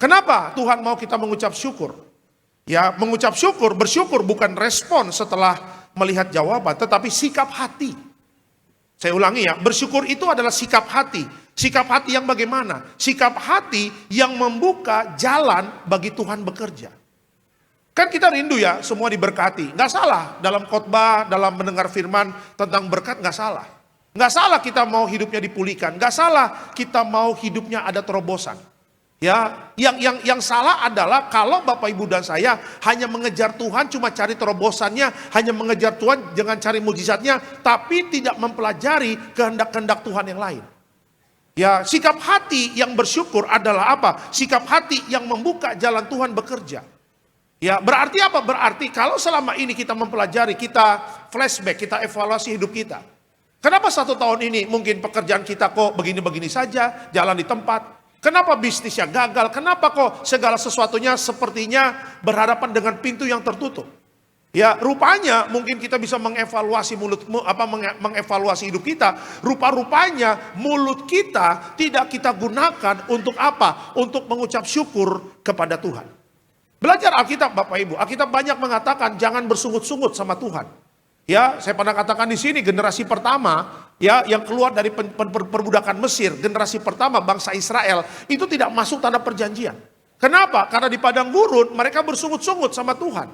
Kenapa Tuhan mau kita mengucap syukur? Ya, mengucap syukur, bersyukur bukan respon setelah melihat jawaban, tetapi sikap hati. Saya ulangi ya, bersyukur itu adalah sikap hati. Sikap hati yang bagaimana? Sikap hati yang membuka jalan bagi Tuhan bekerja. Kan kita rindu ya, semua diberkati. Nggak salah dalam khotbah, dalam mendengar firman tentang berkat, nggak salah. Nggak salah kita mau hidupnya dipulihkan. Nggak salah kita mau hidupnya ada terobosan. Ya, yang salah adalah kalau Bapak Ibu dan saya hanya mengejar Tuhan, cuma cari terobosannya, hanya mengejar Tuhan jangan cari mujizatnya, tapi tidak mempelajari kehendak-kehendak Tuhan yang lain. Ya, sikap hati yang bersyukur adalah apa? Sikap hati yang membuka jalan Tuhan bekerja. Ya, berarti apa? Berarti kalau selama ini kita mempelajari, kita flashback, kita evaluasi hidup kita. Kenapa 1 tahun ini mungkin pekerjaan kita kok begini-begini saja, jalan di tempat? Kenapa bisnisnya gagal? Kenapa kok segala sesuatunya sepertinya berhadapan dengan pintu yang tertutup? Ya, rupanya mungkin kita bisa mengevaluasi mengevaluasi hidup kita. Rupa-rupanya mulut kita tidak kita gunakan untuk apa? Untuk mengucap syukur kepada Tuhan. Belajar Alkitab Bapak Ibu. Alkitab banyak mengatakan jangan bersungut-sungut sama Tuhan. Ya, saya pernah katakan di sini generasi pertama ya yang keluar dari perbudakan Mesir, generasi pertama bangsa Israel itu tidak masuk tanah perjanjian. Kenapa? Karena di padang gurun mereka bersungut-sungut sama Tuhan.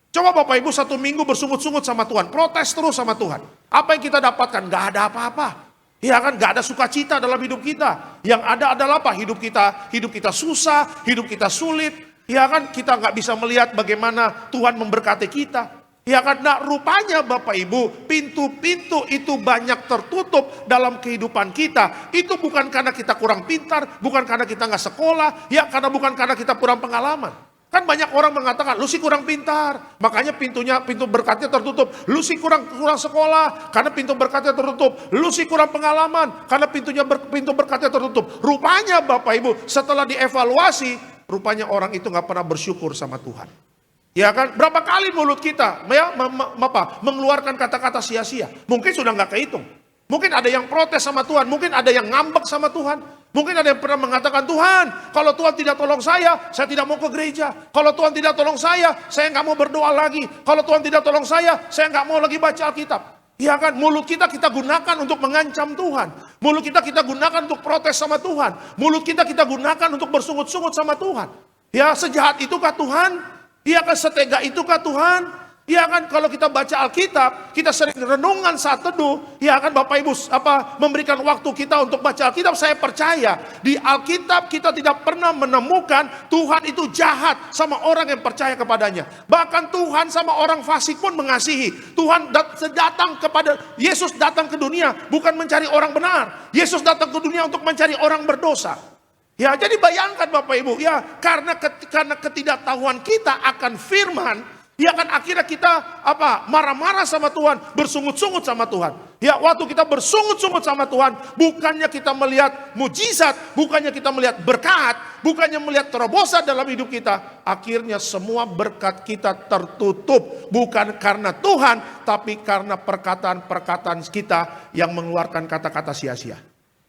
Coba Bapak Ibu 1 minggu bersungut-sungut sama Tuhan, protes terus sama Tuhan. Apa yang kita dapatkan? Gak ada apa-apa. Ya kan, gak ada sukacita dalam hidup kita. Yang ada adalah apa? Hidup kita susah, hidup kita sulit. Ya kan, kita gak bisa melihat bagaimana Tuhan memberkati kita. Ya karena rupanya Bapak Ibu, pintu-pintu itu banyak tertutup dalam kehidupan kita. Itu bukan karena kita kurang pintar, bukan karena kita nggak sekolah, ya karena bukan karena kita kurang pengalaman. Kan banyak orang mengatakan, lu sih kurang pintar, makanya pintu berkatnya tertutup. Lu sih kurang sekolah, karena pintu berkatnya tertutup. Lu sih kurang pengalaman, karena pintu berkatnya tertutup. Rupanya Bapak Ibu, setelah dievaluasi, rupanya orang itu nggak pernah bersyukur sama Tuhan. Ya kan, berapa kali mulut kita ya, mengeluarkan kata-kata sia-sia. Mungkin sudah nggak kehitung. Mungkin ada yang protes sama Tuhan, mungkin ada yang ngambek sama Tuhan. Mungkin ada yang pernah mengatakan, Tuhan, kalau Tuhan tidak tolong saya tidak mau ke gereja. Kalau Tuhan tidak tolong saya nggak mau berdoa lagi. Kalau Tuhan tidak tolong saya nggak mau lagi baca Alkitab. Ya kan, mulut kita gunakan untuk mengancam Tuhan. Mulut kita gunakan untuk protes sama Tuhan. Mulut kita gunakan untuk bersungut-sungut sama Tuhan. Ya, sejahat itukah Tuhan? Ya kan, setega itukah Tuhan? Ya kan, kalau kita baca Alkitab, kita sering renungan saat teduh. Ya kan Bapak Ibu, memberikan waktu kita untuk baca Alkitab. Saya percaya di Alkitab kita tidak pernah menemukan Tuhan itu jahat sama orang yang percaya kepadanya. Bahkan Tuhan sama orang fasik pun mengasihi. Tuhan Yesus datang ke dunia bukan mencari orang benar. Yesus datang ke dunia untuk mencari orang berdosa. Ya, jadi bayangkan Bapak Ibu, ya karena ketidaktahuan kita akan firman, ya kan akhirnya kita marah-marah sama Tuhan, bersungut-sungut sama Tuhan. Ya, waktu kita bersungut-sungut sama Tuhan, bukannya kita melihat mujizat, bukannya kita melihat berkat, bukannya melihat terobosan dalam hidup kita, akhirnya semua berkat kita tertutup, bukan karena Tuhan, tapi karena perkataan-perkataan kita yang mengeluarkan kata-kata sia-sia.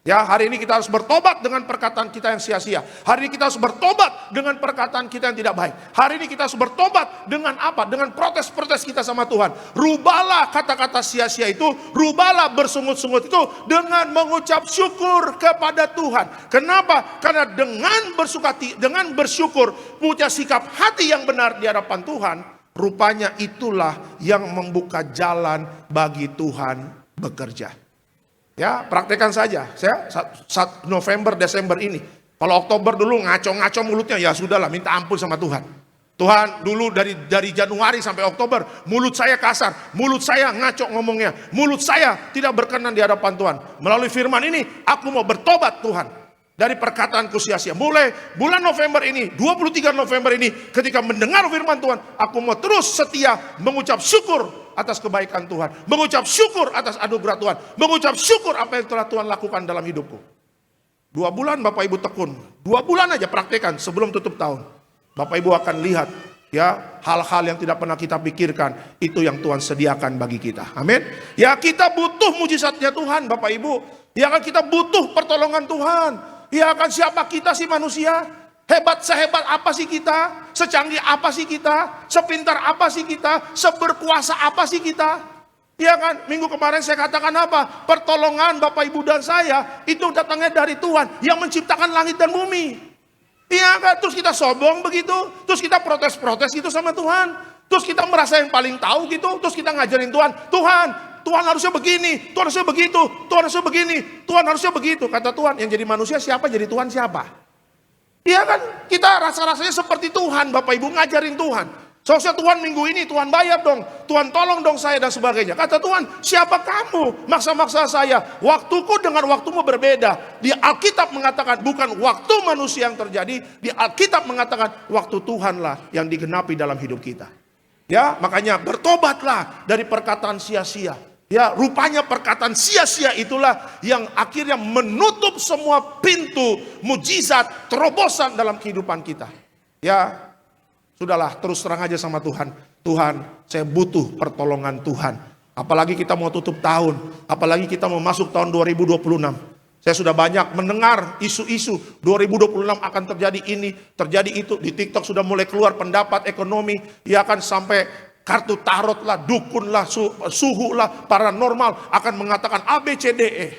Ya, hari ini kita harus bertobat dengan perkataan kita yang sia-sia. Hari ini kita harus bertobat dengan perkataan kita yang tidak baik. Hari ini kita harus bertobat dengan apa? Dengan protes-protes kita sama Tuhan. Rubahlah kata-kata sia-sia itu, rubahlah bersungut-sungut itu dengan mengucap syukur kepada Tuhan. Kenapa? Karena dengan bersyukur, punya sikap hati yang benar di hadapan Tuhan, rupanya itulah yang membuka jalan bagi Tuhan bekerja. Ya, praktekkan saja. Saya saat November, Desember ini. Kalau Oktober dulu ngaco-ngaco mulutnya, ya sudahlah, minta ampun sama Tuhan. Tuhan, dulu dari Januari sampai Oktober, mulut saya kasar, mulut saya ngaco ngomongnya, mulut saya tidak berkenan di hadapan Tuhan. Melalui firman ini, aku mau bertobat Tuhan dari perkataanku sia-sia. Mulai bulan November ini, 23 November ini, ketika mendengar firman Tuhan, aku mau terus setia mengucap syukur atas kebaikan Tuhan, mengucap syukur atas anugerah Tuhan, mengucap syukur apa yang telah Tuhan lakukan dalam hidupku. 2 bulan Bapak Ibu tekun, 2 bulan aja praktekan sebelum tutup tahun. Bapak Ibu akan lihat ya hal-hal yang tidak pernah kita pikirkan, itu yang Tuhan sediakan bagi kita. Amin. Ya, kita butuh mujizatnya Tuhan Bapak Ibu. Ya kan, kita butuh pertolongan Tuhan. Ya kan, siapa kita sih manusia? Sehebat apa sih kita? Secanggih apa sih kita? Sepintar apa sih kita? Seberkuasa apa sih kita? Ya kan, minggu kemarin saya katakan apa? Pertolongan Bapak Ibu dan saya itu datangnya dari Tuhan yang menciptakan langit dan bumi. Iya kan, terus kita sombong begitu, terus kita protes-protes gitu sama Tuhan, terus kita merasa yang paling tahu gitu, terus kita ngajarin Tuhan harusnya begini, Tuhan harusnya begitu, Tuhan harusnya begini, Tuhan harusnya begitu. Kata Tuhan, yang jadi manusia siapa, jadi Tuhan siapa? Iya kan, kita rasa-rasanya seperti Tuhan, Bapak Ibu ngajarin Tuhan. Seharusnya Tuhan minggu ini, Tuhan bayar dong, Tuhan tolong dong saya dan sebagainya. Kata Tuhan, siapa kamu maksa-maksa saya? Waktuku dengan waktumu berbeda. Di Alkitab mengatakan bukan waktu manusia yang terjadi, di Alkitab mengatakan waktu Tuhanlah yang digenapi dalam hidup kita. Ya, makanya bertobatlah dari perkataan sia-sia. Ya, rupanya perkataan sia-sia itulah yang akhirnya menutup semua pintu mujizat, terobosan dalam kehidupan kita. Ya, sudahlah, terus terang aja sama Tuhan. Tuhan, saya butuh pertolongan Tuhan. Apalagi kita mau tutup tahun. Apalagi kita mau masuk tahun 2026. Saya sudah banyak mendengar isu-isu 2026 akan terjadi ini, terjadi itu. Di TikTok sudah mulai keluar pendapat ekonomi. Ya akan sampai kartu tarot lah, dukun lah, suhu lah, paranormal akan mengatakan A, B, C, D, E.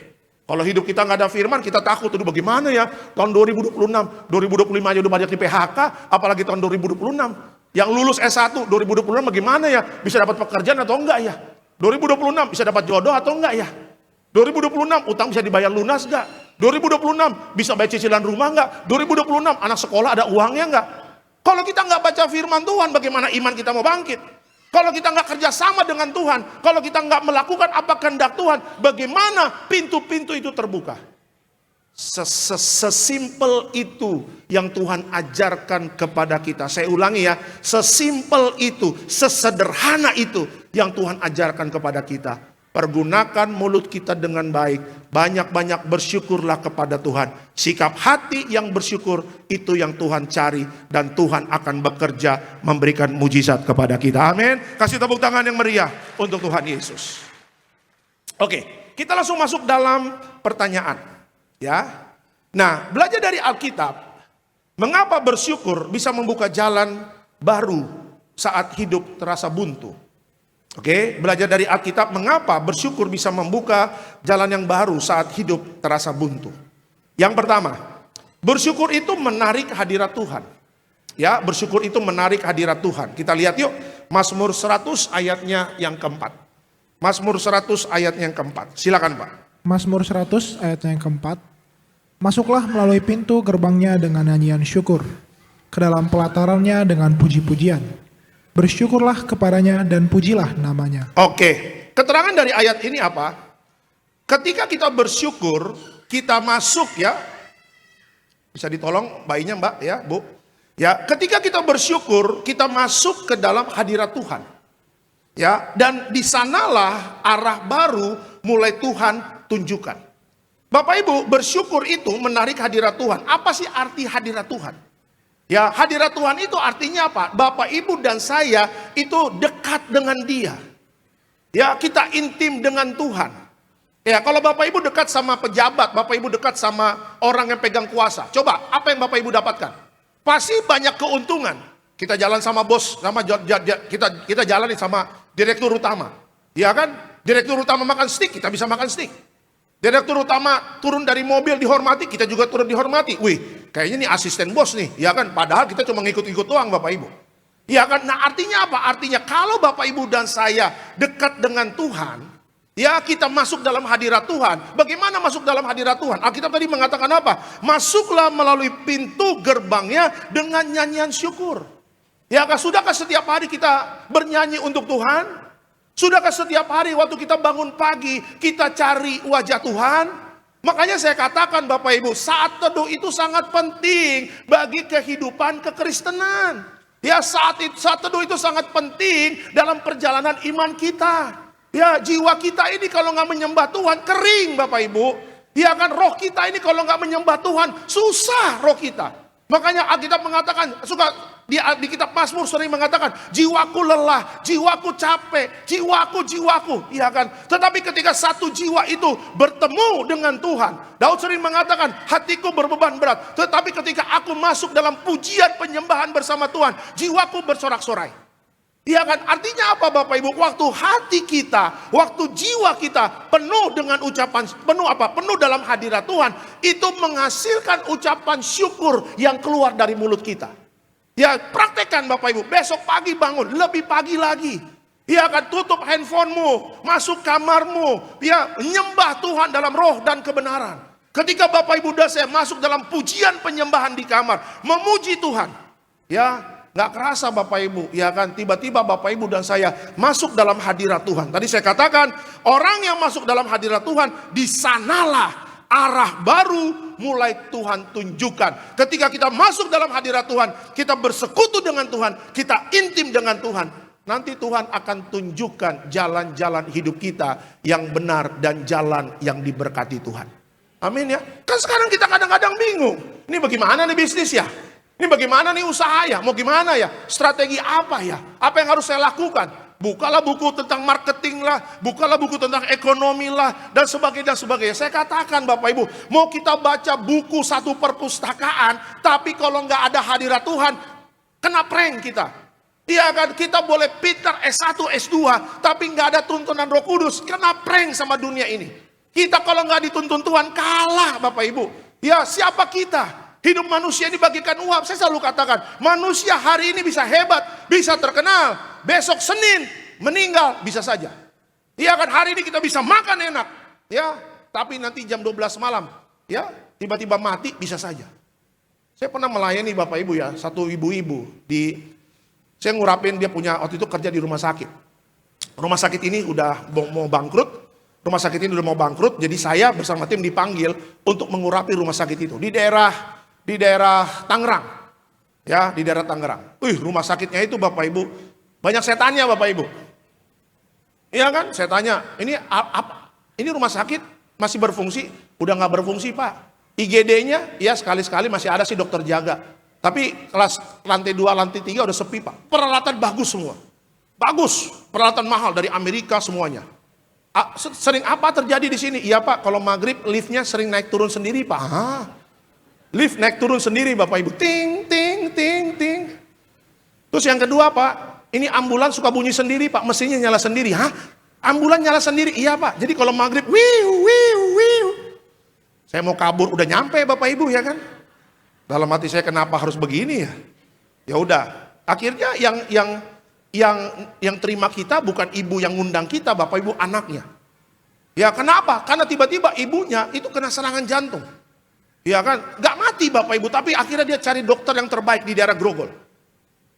Kalau hidup kita nggak ada firman, kita takut. Aduh bagaimana ya tahun 2026, 2025 aja udah banyak di PHK, apalagi tahun 2026. Yang lulus S1 2026 bagaimana ya? Bisa dapat pekerjaan atau enggak ya? 2026 bisa dapat jodoh atau enggak ya? 2026 utang bisa dibayar lunas enggak? 2026 bisa bayar cicilan rumah enggak? 2026 anak sekolah ada uangnya enggak? Kalau kita nggak baca firman Tuhan, bagaimana iman kita mau bangkit? Kalau kita nggak kerjasama dengan Tuhan, kalau kita nggak melakukan apa kehendak Tuhan, bagaimana pintu-pintu itu terbuka? Sesimpel itu yang Tuhan ajarkan kepada kita. Saya ulangi ya, sesimpel itu, sesederhana itu yang Tuhan ajarkan kepada kita. Pergunakan mulut kita dengan baik. Banyak-banyak bersyukurlah kepada Tuhan. Sikap hati yang bersyukur itu yang Tuhan cari. Dan Tuhan akan bekerja memberikan mujizat kepada kita. Amin. Kasih tepuk tangan yang meriah untuk Tuhan Yesus. Oke, kita langsung masuk dalam pertanyaan. Ya. Nah, belajar dari Alkitab. Mengapa bersyukur bisa membuka jalan baru saat hidup terasa buntu? Oke, belajar dari Alkitab, mengapa bersyukur bisa membuka jalan yang baru saat hidup terasa buntu. Yang pertama, bersyukur itu menarik hadirat Tuhan. Ya, bersyukur itu menarik hadirat Tuhan. Kita lihat yuk, Mazmur 100 ayatnya yang keempat. Mazmur 100 ayatnya yang keempat. Silakan Pak. Mazmur 100 ayatnya yang keempat. Masuklah melalui pintu gerbangnya dengan nyanyian syukur, ke dalam pelatarannya dengan puji-pujian. Bersyukurlah kepadanya dan pujilah namanya. Oke, keterangan dari ayat ini apa? Ketika kita bersyukur, kita masuk ya. Bisa ditolong bayinya Mbak ya, Bu. Ya, ketika kita bersyukur, kita masuk ke dalam hadirat Tuhan. Ya, dan di sanalah arah baru mulai Tuhan tunjukkan. Bapak Ibu, bersyukur itu menarik hadirat Tuhan. Apa sih arti hadirat Tuhan? Ya, hadirat Tuhan itu artinya apa? Bapak, Ibu, dan saya itu dekat dengan Dia. Ya, kita intim dengan Tuhan. Ya, kalau Bapak Ibu dekat sama pejabat, Bapak Ibu dekat sama orang yang pegang kuasa. Coba, apa yang Bapak Ibu dapatkan? Pasti banyak keuntungan. Kita jalan sama bos, sama kita jalan sama direktur utama. Ya kan? Direktur utama makan steak, kita bisa makan steak. Direktur utama turun dari mobil dihormati, kita juga turun dihormati. Wih, kayaknya ini asisten bos nih, ya kan? Padahal kita cuma ngikut-ngikut doang Bapak Ibu. Ya kan? Nah artinya apa? Artinya kalau Bapak Ibu dan saya dekat dengan Tuhan, ya kita masuk dalam hadirat Tuhan. Bagaimana masuk dalam hadirat Tuhan? Alkitab tadi mengatakan apa? Masuklah melalui pintu gerbangnya dengan nyanyian syukur. Ya kan, sudahkah setiap hari kita bernyanyi untuk Tuhan? Sudahkah setiap hari waktu kita bangun pagi, kita cari wajah Tuhan? Makanya saya katakan Bapak Ibu, saat teduh itu sangat penting bagi kehidupan kekristenan. Ya, saat teduh itu sangat penting dalam perjalanan iman kita. Ya, jiwa kita ini kalau nggak menyembah Tuhan, kering Bapak Ibu. Ya kan, roh kita ini kalau nggak menyembah Tuhan, susah roh kita. Makanya Alkitab mengatakan, di kitab Mazmur sering mengatakan, jiwaku lelah, jiwaku capek, jiwaku. Iya kan? Tetapi ketika satu jiwa itu bertemu dengan Tuhan, Daud sering mengatakan, hatiku berbeban berat. Tetapi ketika aku masuk dalam pujian penyembahan bersama Tuhan, jiwaku bersorak-sorai. Iya kan? Artinya apa Bapak Ibu? Waktu hati kita, waktu jiwa kita penuh dengan ucapan, penuh dalam hadirat Tuhan, itu menghasilkan ucapan syukur yang keluar dari mulut kita. Ya, praktekkan Bapak Ibu, besok pagi bangun, lebih pagi lagi. Ya kan, tutup handphonemu, masuk kamarmu, ya, nyembah Tuhan dalam roh dan kebenaran. Ketika Bapak Ibu dan saya masuk dalam pujian penyembahan di kamar, memuji Tuhan, ya, nggak kerasa Bapak Ibu, ya kan, tiba-tiba Bapak Ibu dan saya masuk dalam hadirat Tuhan. Tadi saya katakan, orang yang masuk dalam hadirat Tuhan, di sanalah arah baru mulai Tuhan tunjukkan. Ketika kita masuk dalam hadirat Tuhan, kita bersekutu dengan Tuhan, kita intim dengan Tuhan, nanti Tuhan akan tunjukkan jalan-jalan hidup kita yang benar dan jalan yang diberkati Tuhan. Amin ya. Kan sekarang kita kadang-kadang bingung, ini bagaimana nih bisnis ya? Ini bagaimana nih usaha ya? Mau gimana ya? Strategi apa ya? Apa yang harus saya lakukan? Bukalah buku tentang marketing lah, bukalah buku tentang ekonomi lah, dan sebagainya, dan sebagainya. Saya katakan Bapak Ibu, mau kita baca buku satu perpustakaan, tapi kalau nggak ada hadirat Tuhan, kena prank kita. Iya kan, kita boleh pintar S1, S2, tapi nggak ada tuntunan Roh Kudus, kena prank sama dunia ini. Kita kalau nggak dituntun Tuhan, kalah Bapak Ibu. Ya, siapa kita? Hidup manusia ini bagikan uap. Saya selalu katakan, manusia hari ini bisa hebat, bisa terkenal. Besok Senin meninggal bisa saja. Iya kan, hari ini kita bisa makan enak, ya, tapi nanti jam 12 malam, ya, tiba-tiba mati bisa saja. Saya pernah melayani Bapak Ibu ya, satu ibu-ibu saya ngurapin, dia punya waktu itu kerja di rumah sakit. Rumah sakit ini udah mau bangkrut. Rumah sakit ini udah mau bangkrut, jadi saya bersama tim dipanggil untuk mengurapi rumah sakit itu di daerah Tangerang, ya, di daerah Tangerang. Rumah sakitnya itu Bapak Ibu banyak setannya Bapak Ibu. Iya kan? Saya tanya, ini rumah sakit masih berfungsi? Udah nggak berfungsi Pak. IGD-nya ya sekali-sekali masih ada sih dokter jaga. Tapi kelas lantai 2, lantai 3 udah sepi Pak. Peralatan bagus semua. Bagus, peralatan mahal dari Amerika semuanya. Sering apa terjadi di sini? Iya Pak, kalau maghrib liftnya sering naik turun sendiri Pak. Lift naik turun sendiri Bapak Ibu. Ting, ting, ting, ting. Terus yang kedua Pak, ini ambulan suka bunyi sendiri Pak, mesinnya nyala sendiri. Ambulan nyala sendiri? Iya Pak. Jadi kalau maghrib, wiu. Saya mau kabur, udah nyampe Bapak Ibu ya kan. Dalam hati saya, kenapa harus begini ya? Ya udah. Akhirnya yang terima kita bukan ibu yang ngundang kita, Bapak Ibu, anaknya. Ya kenapa? Karena tiba-tiba ibunya itu kena serangan jantung. Ya kan, gak mati Bapak Ibu, tapi akhirnya dia cari dokter yang terbaik di daerah Grogol.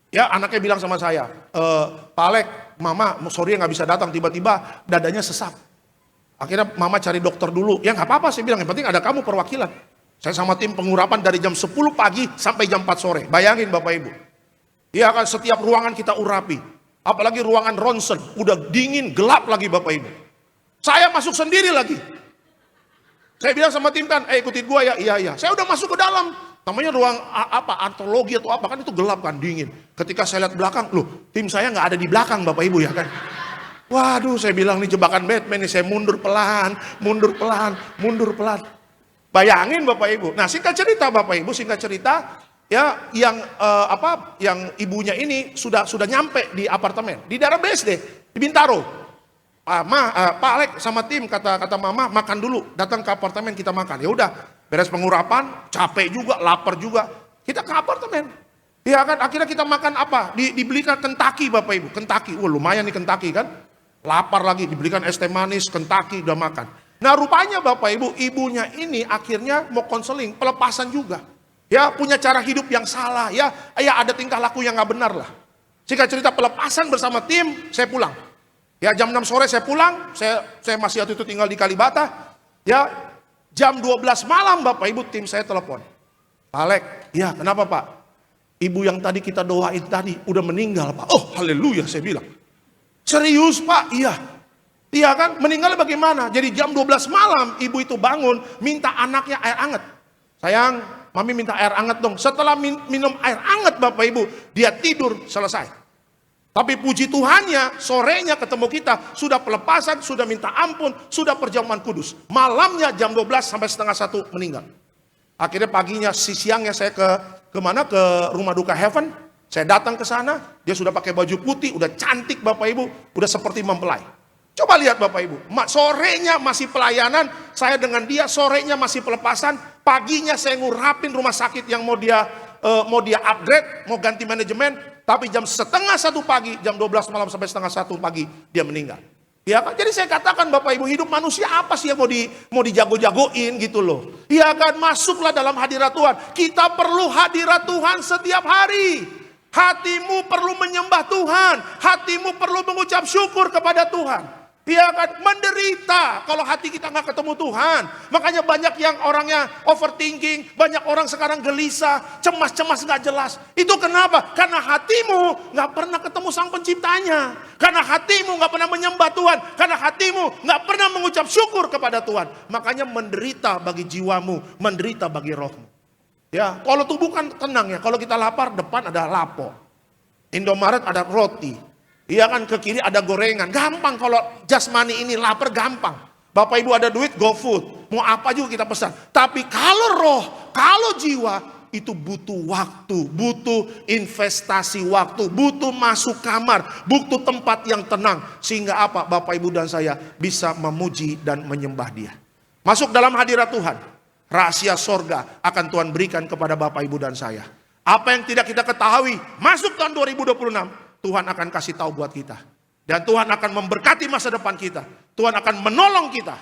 Ya, anaknya bilang sama saya, Pak Alek, Mama, sorry gak bisa datang, tiba-tiba dadanya sesak. Akhirnya Mama cari dokter dulu. Ya gak apa-apa, saya bilang, yang penting ada kamu perwakilan. Saya sama tim pengurapan dari jam 10 pagi sampai jam 4 sore. Bayangin Bapak Ibu. Ya kan, setiap ruangan kita urapi. Apalagi ruangan ronsen, udah dingin, gelap lagi Bapak Ibu. Saya masuk sendiri lagi. Saya bilang sama tim kan, ikutin gua ya, iya. Saya udah masuk ke dalam, namanya ruang artologi atau apa, kan itu gelap kan, dingin. Ketika saya lihat belakang, loh, tim saya nggak ada di belakang Bapak Ibu ya kan. Waduh, saya bilang nih jebakan Batman nih, saya mundur pelan. Bayangin Bapak Ibu. Nah, singkat cerita Bapak Ibu, ya yang ibunya ini sudah nyampe di apartemen di daerah BSD di Bintaro. Pak Alek sama tim kata Mama makan dulu, datang ke apartemen kita makan. Ya udah, beres pengurapan, capek juga, lapar juga, kita ke apartemen. Ya kan, akhirnya kita makan apa? Dibelikan Kentucky Bapak Ibu, Kentucky. Wah lumayan nih Kentucky kan. Lapar lagi, dibelikan es teh manis, Kentucky, udah makan. Nah rupanya Bapak Ibu, ibunya ini akhirnya mau konseling, pelepasan juga. Ya, punya cara hidup yang salah, ya ada tingkah laku yang nggak benar lah. Jika cerita pelepasan bersama tim, saya pulang. Ya, jam 6 sore saya pulang, saya masih waktu itu tinggal di Kalibata. Ya, jam 12 malam Bapak Ibu tim saya telepon. Pak Alek, ya kenapa Pak? Ibu yang tadi kita doain tadi udah meninggal Pak. Oh haleluya saya bilang. Serius Pak? Iya. Iya kan, meninggal bagaimana? Jadi jam 12 malam ibu itu bangun minta anaknya air hangat. Sayang, mami minta air hangat dong. Setelah minum air hangat Bapak Ibu, dia tidur selesai. Tapi puji Tuhannya, sorenya ketemu kita, sudah pelepasan, sudah minta ampun, sudah perjamuan kudus. Malamnya jam 12 sampai setengah 1 meninggal. Akhirnya paginya, siangnya saya ke mana? Ke rumah duka Heaven. Saya datang ke sana, dia sudah pakai baju putih, udah cantik Bapak Ibu, udah seperti mempelai. Coba lihat Bapak Ibu, sorenya masih pelayanan, saya dengan dia, sorenya masih pelepasan, paginya saya ngurapin rumah sakit yang mau dia upgrade, mau ganti manajemen, tapi jam setengah 1 pagi, jam 12 malam sampai setengah 1 pagi, dia meninggal. Ya kan? Jadi saya katakan Bapak Ibu, hidup manusia apa sih yang mau dijago-jagoin gitu loh. Ya kan, masuklah dalam hadirat Tuhan. Kita perlu hadirat Tuhan setiap hari. Hatimu perlu menyembah Tuhan, hatimu perlu mengucap syukur kepada Tuhan. Ya kan, menderita kalau hati kita nggak ketemu Tuhan. Makanya banyak yang orangnya overthinking, banyak orang sekarang gelisah, cemas-cemas nggak jelas. Itu kenapa? Karena hatimu nggak pernah ketemu Sang Penciptanya. Karena hatimu nggak pernah menyembah Tuhan. Karena hatimu nggak pernah mengucap syukur kepada Tuhan. Makanya menderita bagi jiwamu, menderita bagi rohmu. Ya, kalau tubuh kan tenang ya. Kalau kita lapar, depan ada lapo. Indomaret ada roti. Iya kan, ke kiri ada gorengan. Gampang kalau jasmani ini lapar, gampang. Bapak Ibu ada duit, go food. Mau apa juga kita pesan. Tapi kalau roh, kalau jiwa, itu butuh waktu. Butuh investasi waktu. Butuh masuk kamar. Butuh tempat yang tenang. Sehingga apa? Bapak Ibu dan saya bisa memuji dan menyembah Dia. Masuk dalam hadirat Tuhan. Rahasia sorga akan Tuhan berikan kepada Bapak Ibu dan saya. Apa yang tidak kita ketahui, masuk tahun 2026. Tuhan akan kasih tahu buat kita. Dan Tuhan akan memberkati masa depan kita. Tuhan akan menolong kita.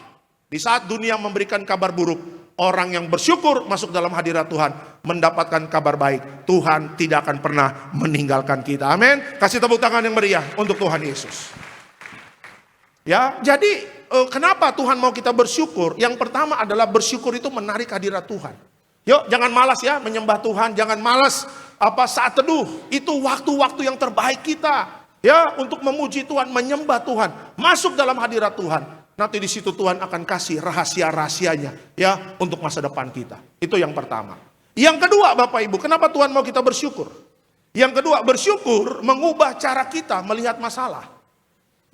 Di saat dunia memberikan kabar buruk, orang yang bersyukur masuk dalam hadirat Tuhan mendapatkan kabar baik. Tuhan tidak akan pernah meninggalkan kita. Amin. Kasih tepuk tangan yang meriah untuk Tuhan Yesus. Ya, jadi kenapa Tuhan mau kita bersyukur? Yang pertama adalah bersyukur itu menarik hadirat Tuhan. Yuk, jangan malas ya menyembah Tuhan, jangan malas saat teduh. Itu waktu-waktu yang terbaik kita ya untuk memuji Tuhan, menyembah Tuhan, masuk dalam hadirat Tuhan. Nanti di situ Tuhan akan kasih rahasia-rahasianya ya untuk masa depan kita. Itu yang pertama. Yang kedua, Bapak Ibu, kenapa Tuhan mau kita bersyukur? Yang kedua, bersyukur mengubah cara kita melihat masalah.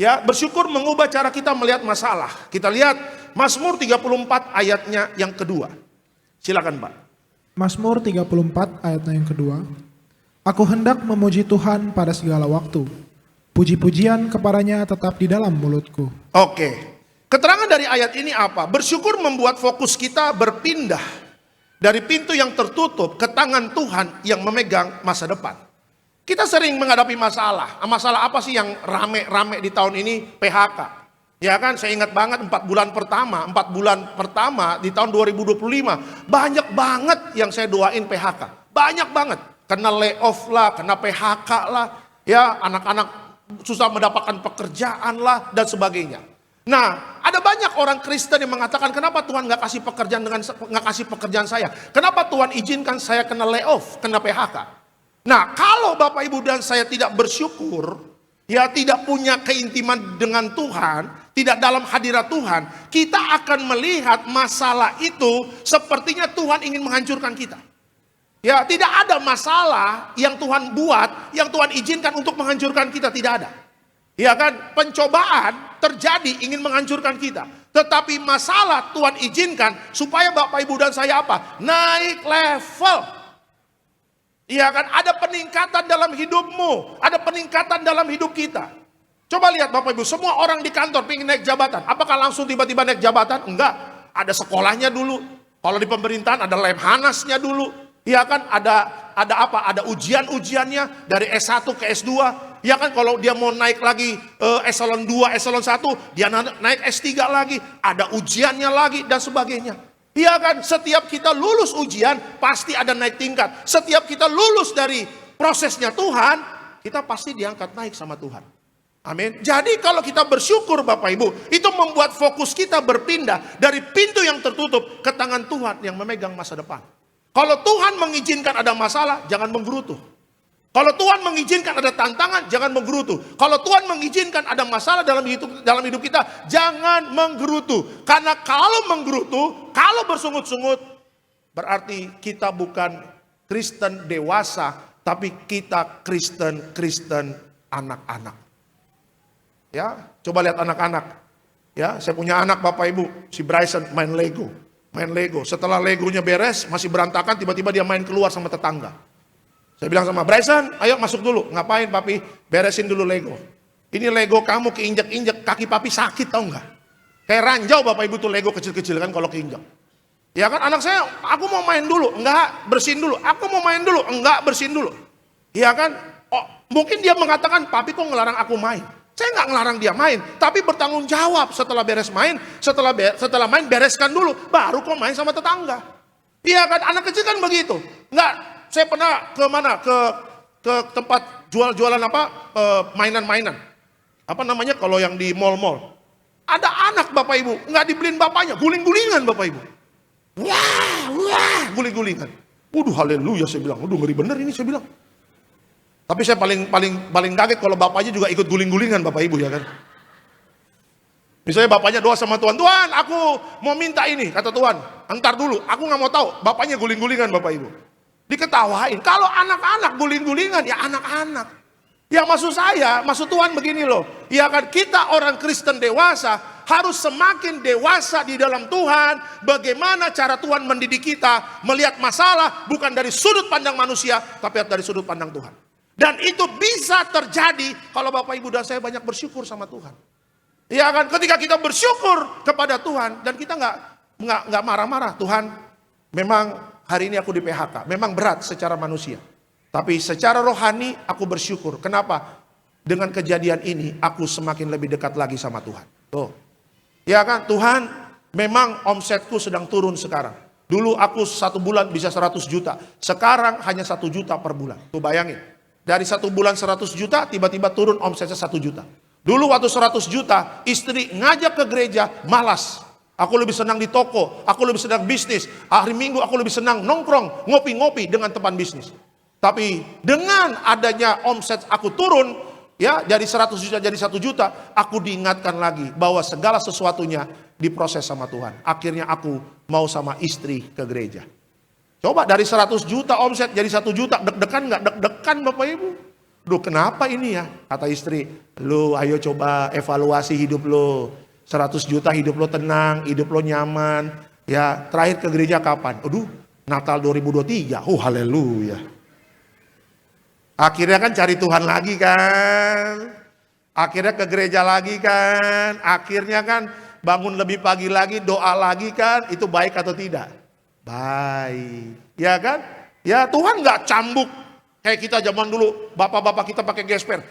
Ya, bersyukur mengubah cara kita melihat masalah. Kita lihat Mazmur 34 ayatnya yang kedua. Silakan Pak. Mazmur 34 ayatnya yang kedua. Aku hendak memuji Tuhan pada segala waktu. Puji-pujian kepadanya tetap di dalam mulutku. Oke. Keterangan dari ayat ini apa? Bersyukur membuat fokus kita berpindah dari pintu yang tertutup ke tangan Tuhan yang memegang masa depan. Kita sering menghadapi masalah. Masalah apa sih yang rame-rame di tahun ini? PHK. Ya kan, saya ingat banget 4 bulan pertama di tahun 2025. Banyak banget yang saya doain PHK. Banyak banget. Kena layoff lah, kena PHK lah. Ya, anak-anak susah mendapatkan pekerjaan lah, dan sebagainya. Nah, ada banyak orang Kristen yang mengatakan, kenapa Tuhan nggak kasih pekerjaan saya? Kenapa Tuhan izinkan saya kena layoff, kena PHK? Nah, kalau Bapak Ibu dan saya tidak bersyukur, ya tidak punya keintiman dengan Tuhan, tidak dalam hadirat Tuhan, kita akan melihat masalah itu sepertinya Tuhan ingin menghancurkan kita. Ya, tidak ada masalah yang Tuhan buat, yang Tuhan izinkan untuk menghancurkan kita, tidak ada. Ya kan, pencobaan terjadi ingin menghancurkan kita. Tetapi masalah Tuhan izinkan supaya Bapak Ibu dan saya apa? Naik level. Ya kan, ada peningkatan dalam hidupmu, ada peningkatan dalam hidup kita. Coba lihat Bapak Ibu, semua orang di kantor ingin naik jabatan. Apakah langsung tiba-tiba naik jabatan? Enggak. Ada sekolahnya dulu. Kalau di pemerintahan ada lemhanasnya dulu. Ya kan, ada ujian-ujiannya dari S1 ke S2. Ya kan, kalau dia mau naik lagi eselon 2, eselon 1, dia naik S3 lagi. Ada ujiannya lagi dan sebagainya. Iya kan, setiap kita lulus ujian pasti ada naik tingkat. Setiap kita lulus dari prosesnya Tuhan, kita pasti diangkat naik sama Tuhan. Amin. Jadi kalau kita bersyukur Bapak Ibu, itu membuat fokus kita berpindah dari pintu yang tertutup ke tangan Tuhan yang memegang masa depan. Kalau Tuhan mengizinkan ada masalah, jangan menggerutu. Kalau Tuhan mengizinkan ada tantangan, jangan menggerutu. Kalau Tuhan mengizinkan ada masalah dalam hidup kita, jangan menggerutu. Karena kalau menggerutu, kalau bersungut-sungut, berarti kita bukan Kristen dewasa, tapi kita Kristen anak-anak. Ya, coba lihat anak-anak. Ya, saya punya anak Bapak Ibu, si Bryson main Lego. Setelah Legonya beres, masih berantakan, tiba-tiba dia main keluar sama tetangga. Saya bilang sama Bryson, ayo masuk dulu. Ngapain papi? Beresin dulu Lego. Ini Lego kamu keinjek-injek, kaki papi sakit tau nggak? Kayak ranjau Bapak Ibu tuh Lego kecil-kecil kan kalau keinjek. Ya kan anak saya, aku mau main dulu. Enggak, bersihin dulu. Aku mau main dulu. Enggak, bersihin dulu. Ya kan? Oh, mungkin dia mengatakan, papi kok ngelarang aku main? Saya nggak ngelarang dia main, tapi bertanggung jawab setelah beres main, setelah main bereskan dulu, baru kok main sama tetangga. Iya kan, anak kecil kan begitu. Nggak, saya pernah ke mana, ke tempat jualan mainan-mainan. Apa namanya kalau yang di mall-mall. Ada anak Bapak Ibu, nggak dibeliin bapaknya, guling-gulingan Bapak Ibu. Wah, guling-gulingan. Waduh, haleluya saya bilang, waduh ngeri bener ini saya bilang. Tapi saya paling kaget kalau bapaknya juga ikut guling-gulingan Bapak Ibu ya kan. Misalnya bapaknya doa sama Tuhan, Tuhan aku mau minta ini, kata Tuhan, entar dulu, aku nggak mau tahu. Bapaknya guling-gulingan Bapak Ibu. Diketawain, kalau anak-anak guling-gulingan ya anak-anak. Ya maksud Tuhan begini loh, ya kan kita orang Kristen dewasa harus semakin dewasa di dalam Tuhan. Bagaimana cara Tuhan mendidik kita melihat masalah bukan dari sudut pandang manusia, tapi dari sudut pandang Tuhan. Dan itu bisa terjadi kalau Bapak Ibu dan saya banyak bersyukur sama Tuhan. Ya kan, ketika kita bersyukur kepada Tuhan dan kita nggak marah-marah, Tuhan, memang hari ini aku di PHK, memang berat secara manusia, tapi secara rohani aku bersyukur. Kenapa? Dengan kejadian ini aku semakin lebih dekat lagi sama Tuhan. Tuh, ya kan, Tuhan, memang omsetku sedang turun sekarang. Dulu aku 1 bulan bisa 100 juta, sekarang hanya 1 juta per bulan. Tuh bayangin. Dari 1 bulan 100 juta, tiba-tiba turun omsetnya 1 juta. Dulu waktu 100 juta, istri ngajak ke gereja, malas. Aku lebih senang di toko, aku lebih senang bisnis. Hari Minggu aku lebih senang nongkrong, ngopi-ngopi dengan teman bisnis. Tapi dengan adanya omset aku turun, ya dari 100 juta jadi 1 juta, aku diingatkan lagi bahwa segala sesuatunya diproses sama Tuhan. Akhirnya aku mau sama istri ke gereja. Coba dari 100 juta omset jadi 1 juta, deg-degan nggak? Deg-degan Bapak Ibu. Duh kenapa ini ya? Kata istri, lu ayo coba evaluasi hidup lu. 100 juta hidup lu tenang, hidup lu nyaman. Ya terakhir ke gereja kapan? Aduh Natal 2023, haleluya. Akhirnya kan cari Tuhan lagi kan. Akhirnya ke gereja lagi kan. Akhirnya kan bangun lebih pagi lagi, doa lagi kan. Itu baik atau tidak? Baik, ya kan? Ya Tuhan nggak cambuk kayak kita zaman dulu. Bapak-bapak kita pakai gesper,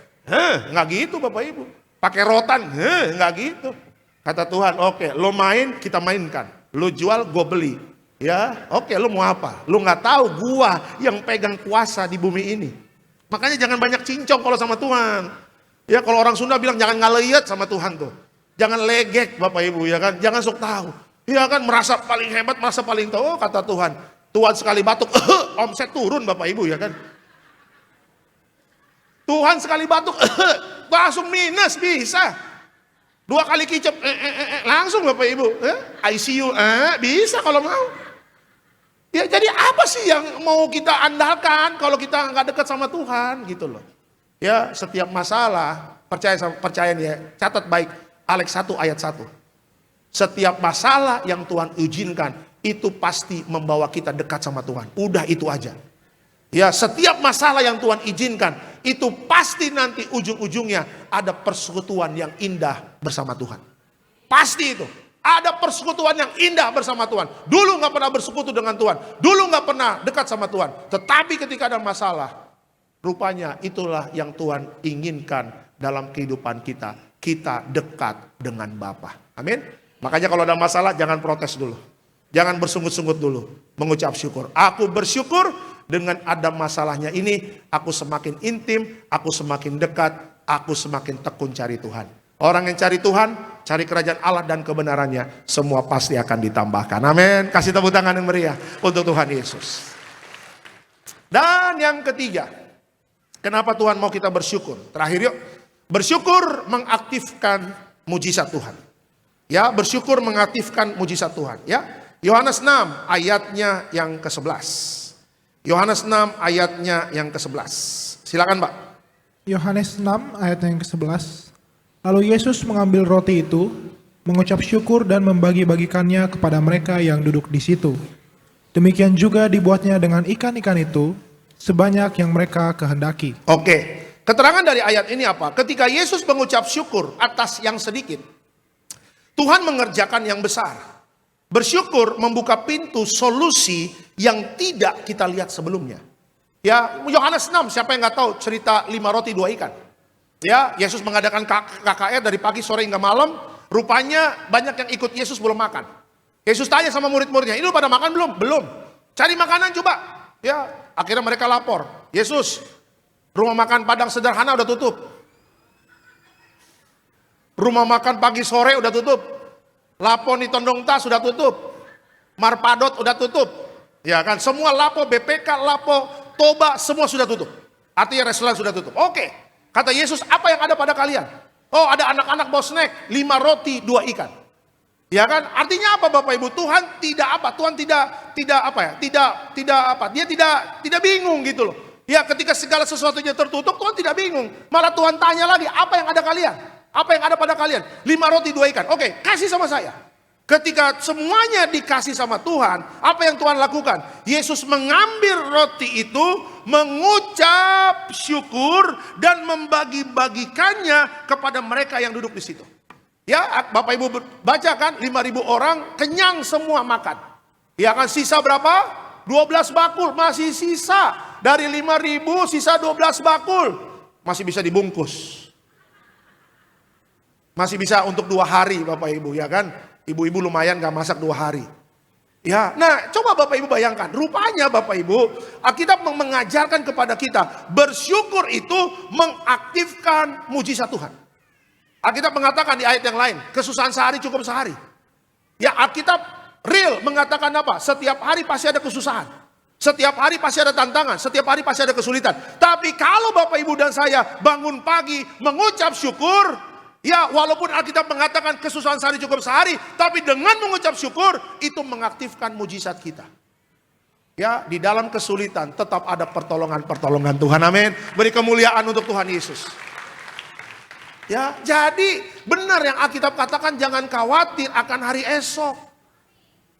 nggak gitu Bapak Ibu. Pakai rotan, nggak gitu. Kata Tuhan, oke, lo main kita mainkan, lo jual gue beli, ya. Oke, lo mau apa? Lo nggak tahu gua yang pegang kuasa di bumi ini. Makanya jangan banyak cincong kalau sama Tuhan. Ya kalau orang Sunda bilang jangan ngaleyet sama Tuhan tuh. Jangan legek Bapak Ibu ya kan. Jangan sok tahu. Ya kan merasa paling hebat, merasa paling tahu. Oh, kata Tuhan, Tuhan sekali batuk, omset turun Bapak Ibu ya kan. Tuhan sekali batuk, langsung minus bisa. 2 kali kicap, langsung Bapak Ibu. ICU, bisa kalau mau. Ya jadi apa sih yang mau kita andalkan kalau kita nggak dekat sama Tuhan gitu loh. Ya setiap masalah, percaya nih ya, catat baik Alex 1 ayat 1. Setiap masalah yang Tuhan izinkan, itu pasti membawa kita dekat sama Tuhan. Udah itu aja. Ya setiap masalah yang Tuhan izinkan, itu pasti nanti ujung-ujungnya ada persekutuan yang indah bersama Tuhan. Pasti itu. Ada persekutuan yang indah bersama Tuhan. Dulu gak pernah bersekutu dengan Tuhan. Dulu gak pernah dekat sama Tuhan. Tetapi ketika ada masalah, rupanya itulah yang Tuhan inginkan dalam kehidupan kita. Kita dekat dengan Bapa. Amin. Makanya kalau ada masalah jangan protes dulu. Jangan bersungut-sungut dulu, mengucap syukur. Aku bersyukur dengan ada masalahnya ini, aku semakin intim, aku semakin dekat, aku semakin tekun cari Tuhan. Orang yang cari Tuhan, cari kerajaan Allah dan kebenarannya, semua pasti akan ditambahkan. Amin. Kasih tepuk tangan yang meriah untuk Tuhan Yesus. Dan yang ketiga, kenapa Tuhan mau kita bersyukur? Terakhir yuk, bersyukur mengaktifkan mujizat Tuhan. Ya, bersyukur mengaktifkan mujizat Tuhan. Ya, Yohanes 6 ayatnya yang ke-11. Yohanes 6 ayatnya yang ke-11. Silakan Pak. Yohanes 6 ayat yang ke-11. Lalu Yesus mengambil roti itu, mengucap syukur dan membagi-bagikannya kepada mereka yang duduk di situ. Demikian juga dibuatnya dengan ikan-ikan itu, sebanyak yang mereka kehendaki. Oke, keterangan dari ayat ini apa? Ketika Yesus mengucap syukur atas yang sedikit, Tuhan mengerjakan yang besar. Bersyukur membuka pintu solusi yang tidak kita lihat sebelumnya. Ya, Yohanes 6, siapa yang nggak tahu cerita 5 roti 2 ikan? Ya, Yesus mengadakan KKR dari pagi, sore hingga malam. Rupanya banyak yang ikut Yesus belum makan. Yesus tanya sama murid-muridnya, ini lu pada makan belum? Belum. Cari makanan coba. Ya, akhirnya mereka lapor. Yesus, rumah makan Padang Sederhana udah tutup. Rumah makan pagi sore udah tutup. Lapon di Tondong Tas sudah tutup. Marpadot udah tutup. Ya kan, semua Lapo, BPK, Lapo, Toba, semua sudah tutup. Artinya restoran sudah tutup. Oke, kata Yesus, apa yang ada pada kalian? Oh, ada anak-anak bawa snack, 5 roti, 2 ikan. Ya kan, artinya apa Bapak Ibu? Tuhan tidak apa? Tuhan tidak apa ya? Tidak apa? Dia tidak bingung gitu loh. Ya, ketika segala sesuatunya tertutup, Tuhan tidak bingung. Malah Tuhan tanya lagi, apa yang ada kalian? Apa yang ada pada kalian? 5 roti 2 ikan. Oke, kasih sama saya. Ketika semuanya dikasih sama Tuhan, apa yang Tuhan lakukan? Yesus mengambil roti itu, mengucap syukur dan membagi-bagikannya kepada mereka yang duduk di situ. Ya, Bapak Ibu baca kan, 5.000 orang kenyang semua makan. Ya kan, sisa berapa? 12 bakul, masih sisa. Dari 5.000 sisa 12 bakul. Masih bisa dibungkus. Masih bisa untuk 2 hari Bapak Ibu, ya kan? Ibu-ibu lumayan gak masak 2 hari. Ya, nah coba Bapak Ibu bayangkan. Rupanya Bapak Ibu, Alkitab mengajarkan kepada kita, bersyukur itu mengaktifkan mujizat Tuhan. Alkitab mengatakan di ayat yang lain, kesusahan sehari cukup sehari. Ya, Alkitab real mengatakan apa? Setiap hari pasti ada kesusahan. Setiap hari pasti ada tantangan, setiap hari pasti ada kesulitan. Tapi kalau Bapak Ibu dan saya bangun pagi mengucap syukur, ya, walaupun Alkitab mengatakan kesusahan sehari cukup sehari, tapi dengan mengucap syukur itu mengaktifkan mujizat kita. Ya, di dalam kesulitan tetap ada pertolongan-pertolongan Tuhan. Amin. Beri kemuliaan untuk Tuhan Yesus. Ya, jadi benar yang Alkitab katakan, jangan khawatir akan hari esok.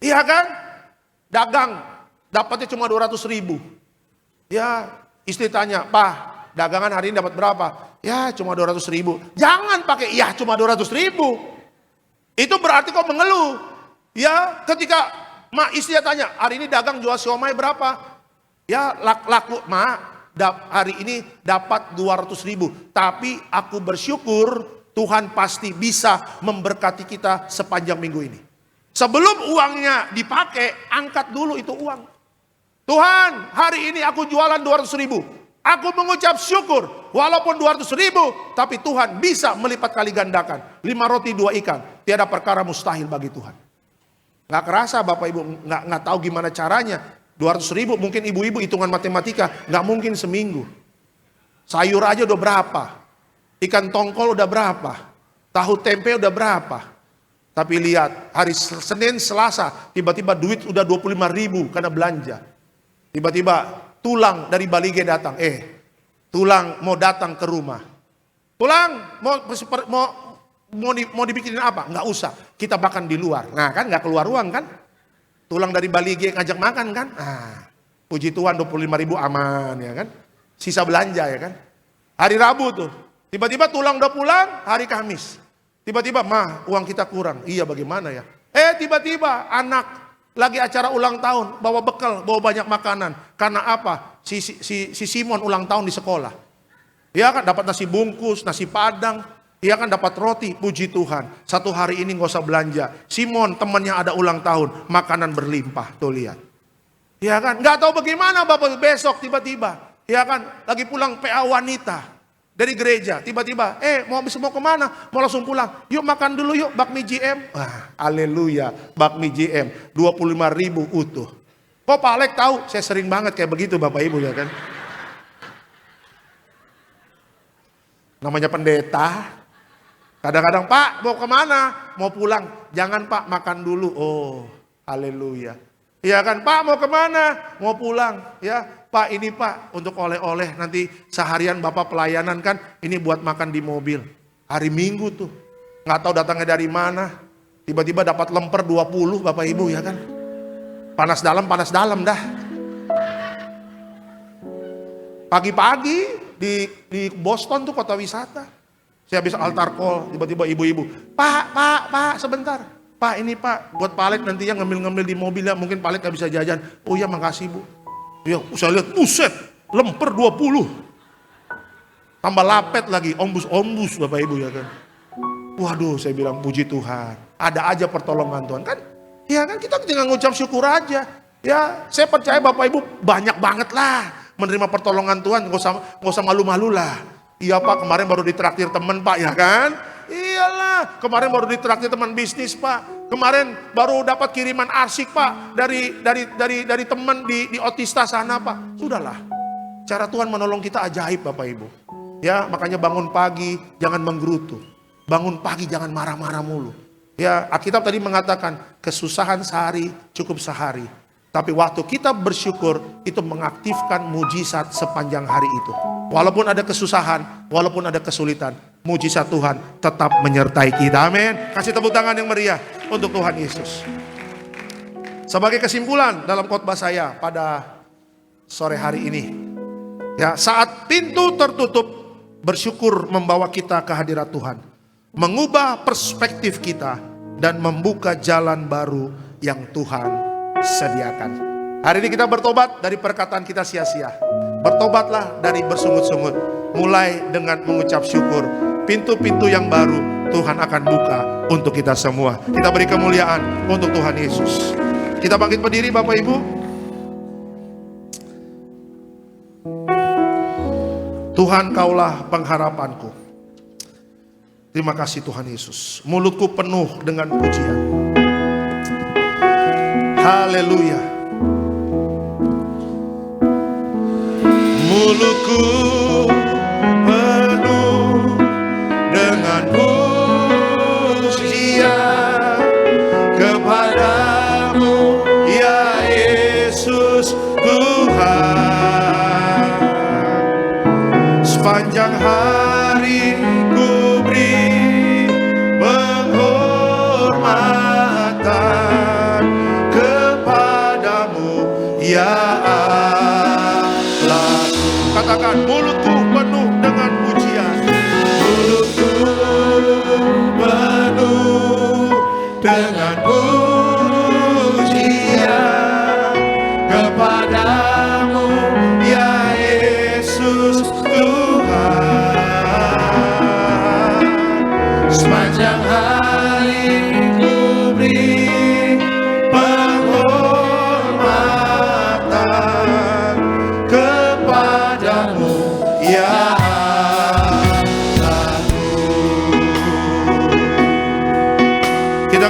Iya kan? Dagang dapatnya cuma 200.000. Ya, istri tanya, "Pak, dagangan hari ini dapat berapa?" "Ya, cuma 200.000. Jangan pakai ya cuma 200.000. Itu berarti kau mengeluh. Ya, ketika istri tanya, "Hari ini dagang jual siomay berapa?" "Ya, laku, hari ini dapat 200.000. Tapi aku bersyukur Tuhan pasti bisa memberkati kita sepanjang minggu ini." Sebelum uangnya dipakai, angkat dulu itu uang. "Tuhan, hari ini aku jualan 200.000. Aku mengucap syukur, walaupun 200.000, tapi Tuhan bisa melipat kali gandakan. 5 roti 2 ikan, tiada perkara mustahil bagi Tuhan." Gak kerasa Bapak Ibu, gak tahu gimana caranya. 200.000 mungkin ibu-ibu hitungan matematika, gak mungkin seminggu. Sayur aja udah berapa, ikan tongkol udah berapa, tahu tempe udah berapa. Tapi lihat, hari Senin, Selasa, tiba-tiba duit udah 25.000 karena belanja. Tiba-tiba tulang dari Balige datang. Tulang mau datang ke rumah. Tulang mau dibikinin apa? Nggak usah. Kita makan di luar. Nah kan nggak keluar uang kan? Tulang dari Balige ngajak makan kan? Puji Tuhan 25.000 aman ya kan? Sisa belanja ya kan? Hari Rabu tuh. Tiba-tiba tulang udah pulang, hari Kamis. Tiba-tiba, "Ma, uang kita kurang." "Iya, bagaimana ya?" Tiba-tiba anak lagi acara ulang tahun, bawa bekal, bawa banyak makanan. Karena apa? Si Simon ulang tahun di sekolah. Ya kan, dapat nasi bungkus, nasi padang. Iya kan, dapat roti, puji Tuhan. Satu hari ini nggak usah belanja. Simon temannya ada ulang tahun, makanan berlimpah. Tuh lihat. Iya kan, nggak tahu bagaimana Bapak besok tiba-tiba. Iya kan, lagi pulang PA wanita dari gereja. Tiba-tiba, mau kemana? Mau langsung pulang. Yuk makan dulu yuk, bakmi GM. Wah, haleluya, bakmi GM. 25.000 utuh. Kok Pak Alek tahu? Saya sering banget kayak begitu Bapak Ibu ya kan. Namanya pendeta. Kadang-kadang, Pak mau kemana? Mau pulang. Jangan Pak, makan dulu. Oh, haleluya. Iya kan, Pak mau kemana? Mau pulang. Ya, Pak ini Pak untuk oleh-oleh. Nanti seharian Bapak pelayanan kan. Ini buat makan di mobil. Hari Minggu tuh. Nggak tahu datangnya dari mana. Tiba-tiba dapat lemper 20 Bapak Ibu ya kan. Panas dalam dah. Pagi-pagi di Boston tuh kota wisata. Saya habis altar call, tiba-tiba ibu-ibu, Pak, sebentar. Pak ini Pak, buat Pak Alek nantinya ngemil-ngemil di mobil ya, mungkin Pak Alek gak bisa jajan. Oh iya makasih Bu. Ya, saya lihat, buset, lemper 20. Tambah lapet lagi, ombus Bapak Ibu ya kan. Waduh, saya bilang puji Tuhan. Ada aja pertolongan Tuhan kan. Ya kan, kita tinggal ngucap syukur aja. Ya, saya percaya Bapak Ibu banyak banget lah menerima pertolongan Tuhan, gak usah malu-malu lah. Iya Pak, kemarin baru ditraktir teman Pak ya kan? Iyalah, kemarin baru ditraktir teman bisnis Pak. Kemarin baru dapat kiriman arsik Pak dari teman di Otista sana Pak. Sudahlah. Cara Tuhan menolong kita ajaib Bapak Ibu. Ya, makanya bangun pagi jangan menggerutu. Bangun pagi jangan marah-marah mulu. Ya, Alkitab tadi mengatakan kesusahan sehari cukup sehari. Tapi waktu kita bersyukur itu mengaktifkan mujizat sepanjang hari itu. Walaupun ada kesusahan, walaupun ada kesulitan, mujizat Tuhan tetap menyertai kita. Amin. Kasih tepuk tangan yang meriah untuk Tuhan Yesus. Sebagai kesimpulan dalam khotbah saya pada sore hari ini. Ya, saat pintu tertutup, bersyukur membawa kita ke hadirat Tuhan. Mengubah perspektif kita dan membuka jalan baru yang Tuhan sediakan. Hari ini kita bertobat dari perkataan kita sia-sia. Bertobatlah dari bersungut-sungut. Mulai dengan mengucap syukur. Pintu-pintu yang baru Tuhan akan buka untuk kita semua. Kita beri kemuliaan untuk Tuhan Yesus. Kita bangkit berdiri Bapak Ibu. Tuhan Kaulah pengharapanku. Terima kasih Tuhan Yesus. Mulutku penuh dengan pujian. Haleluya. Mulutku penuh dengan pujian kepadamu ya Yesus Tuhan. Sepanjang hari ku beri penghormatan ya Allah. Katakan mulutku penuh dengan pujian. Mulutku penuh dengan pujian kepadamu ya Yesus Tuhan. Sepanjang hari ku beri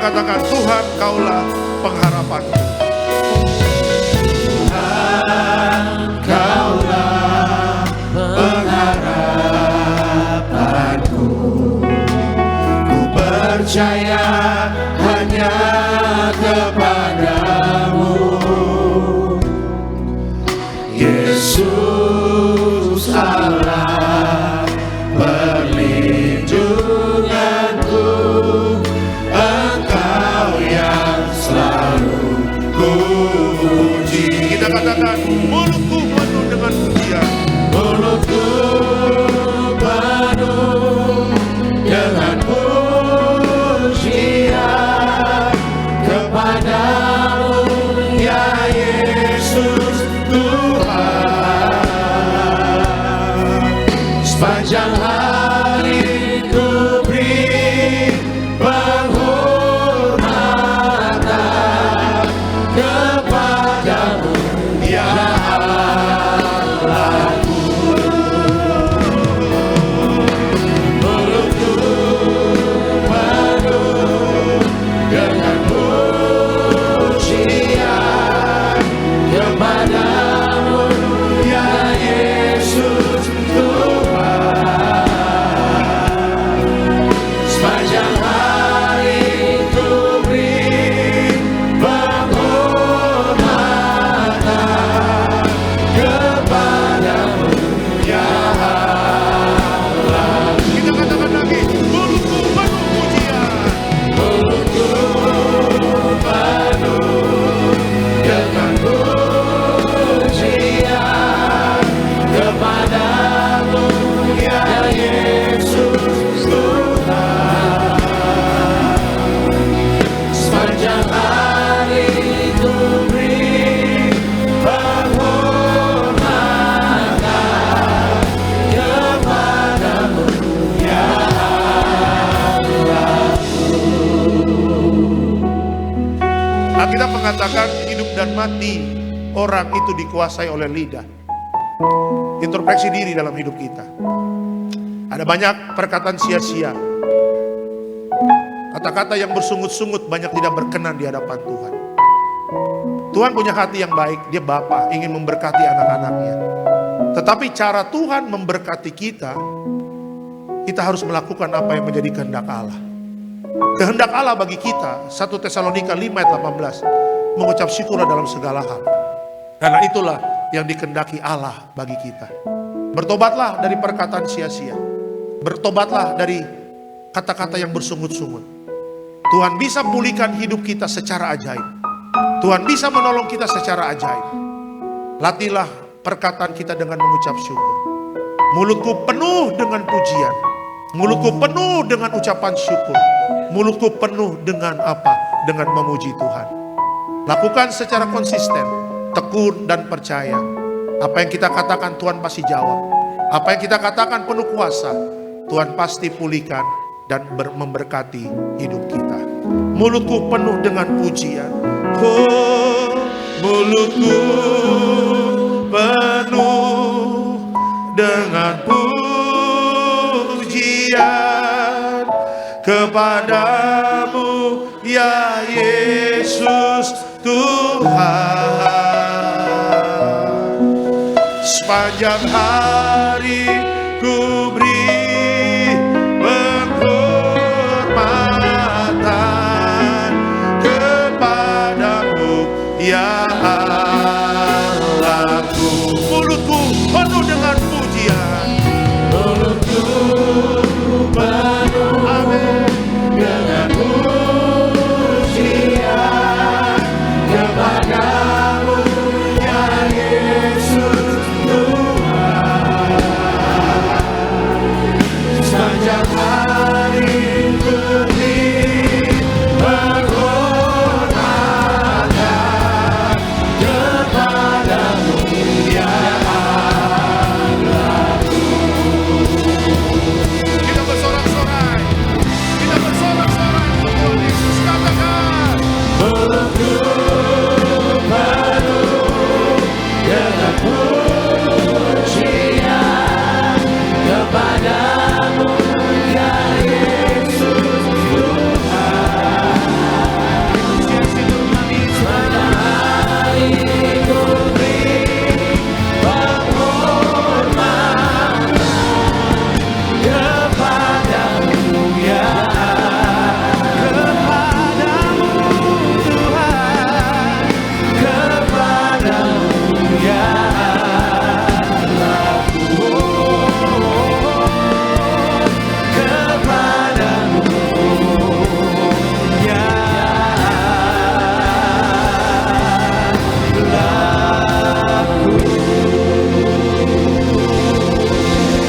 katakan Tuhan Kaulah pengharapanku. Tuhan Kaulah pengharapanku. Ku percaya hanya kepadamu Yesus Allah perlindunganku. Kita katakan mulutku penuh dengan pujian. Mulutku penuh dengan pujian kepadamu ya Yesus Tuhan. Sepanjang hari ku menikmati orang itu dikuasai oleh lidah. Introspeksi diri dalam hidup kita. Ada banyak perkataan sia-sia. Kata-kata yang bersungut-sungut banyak tidak berkenan di hadapan Tuhan. Tuhan punya hati yang baik, dia Bapa, ingin memberkati anak-anaknya. Tetapi cara Tuhan memberkati kita harus melakukan apa yang menjadi kehendak Allah. Kehendak Allah bagi kita, 1 Tesalonika 5 ayat 18, mengucap syukurlah dalam segala hal. Karena itulah yang dikehendaki Allah bagi kita. Bertobatlah dari perkataan sia-sia. Bertobatlah dari kata-kata yang bersungut-sungut. Tuhan bisa pulihkan hidup kita secara ajaib. Tuhan bisa menolong kita secara ajaib. Latihlah perkataan kita dengan mengucap syukur. Mulutku penuh dengan pujian. Mulutku penuh dengan ucapan syukur. Mulutku penuh dengan apa? Dengan memuji Tuhan. Lakukan secara konsisten, tekun dan percaya. Apa yang kita katakan Tuhan pasti jawab. Apa yang kita katakan penuh kuasa, Tuhan pasti pulihkan dan memberkati hidup kita. Mulutku penuh dengan pujian. Oh, mulutku penuh dengan pujian kepadamu ya Yesus Tuhan. Sepanjang hari ku beri penghormatan kepadamu ya Allahku. Mulutku penuh dengan pujian. Mulutku penuh, amin, dengan pujian kepadamu ya Yesus Tuhan. Sepanjang hari ku beri penghormatan kepadamu ya Allahku. Kita bersorak-sorai, kita bersorak-sorai untuk Tuhan Yesus. Katakan, mulutku penuh dengan pujian kepadamu ya Yesus Tuhan. Sepanjang hari ku beri penghormatan kepadamu ya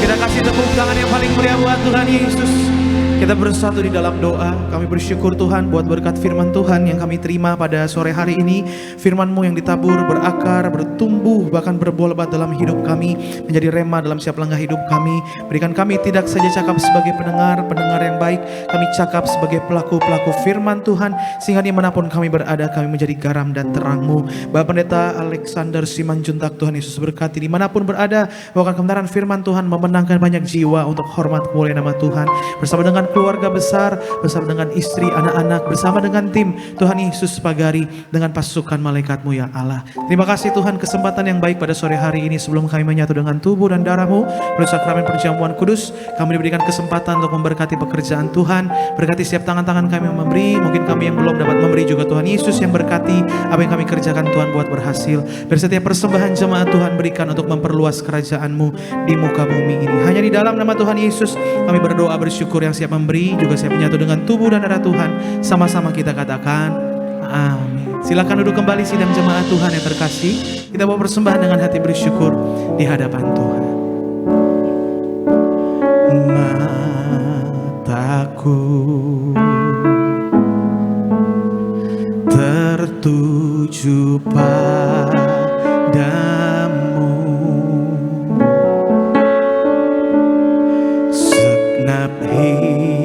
Kita kasih tepuk tangan yang paling meriah buat Tuhan Yesus. Kita bersatu di dalam doa. Kami bersyukur Tuhan buat berkat firman Tuhan yang kami terima pada sore hari ini. Firman-Mu yang ditabur, berakar, bertumbuh, bahkan berbuah lebat dalam hidup kami, menjadi rema dalam setiap langkah hidup kami. Berikan kami tidak saja cakap sebagai pendengar yang baik, kami cakap sebagai pelaku-pelaku firman Tuhan, sehingga dimanapun kami berada, kami menjadi garam dan terang-Mu. Bapak Pendeta Alexander Simanjuntak, Tuhan Yesus berkati dimanapun berada, bahkan kebenaran firman Tuhan memenangkan banyak jiwa untuk hormat kemuliaan nama Tuhan. Bersama dengan keluarga besar, bersama dengan istri, anak-anak, bersama dengan tim Tuhan Yesus pagari dengan pasukan malaikat-Mu ya Allah. Terima kasih Tuhan, kesempatan yang baik pada sore hari ini sebelum kami menyatu dengan tubuh dan darah-Mu melalui sakramen perjamuan kudus, kami diberikan kesempatan untuk memberkati pekerjaan Tuhan, berkati setiap tangan-tangan kami yang memberi, mungkin kami yang belum dapat memberi juga Tuhan Yesus yang berkati apa yang kami kerjakan Tuhan buat berhasil. Dari setiap persembahan jemaat Tuhan berikan untuk memperluas kerajaan-Mu di muka bumi ini. Hanya di dalam nama Tuhan Yesus kami berdoa bersyukur, yang siap memberi juga siap menyatu dengan tubuh dan darah Tuhan. Sama-sama kita katakan amin. Silakan duduk kembali sidang jemaat Tuhan yang terkasih. Kita bawa persembahan dengan hati bersyukur di hadapan Tuhan. Mataku tertuju padamu, segenap hidupku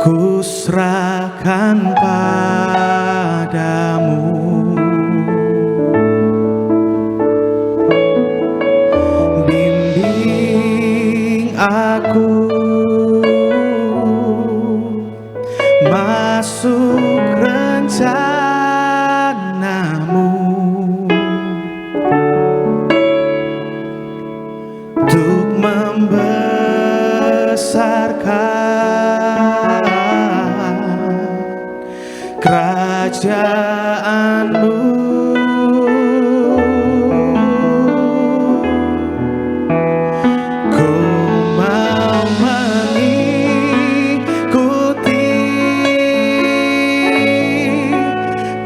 ku serahkan Bimbing aku masuk rencanamu, untuk membesarkan kerajaanmu. Ku mau mengikuti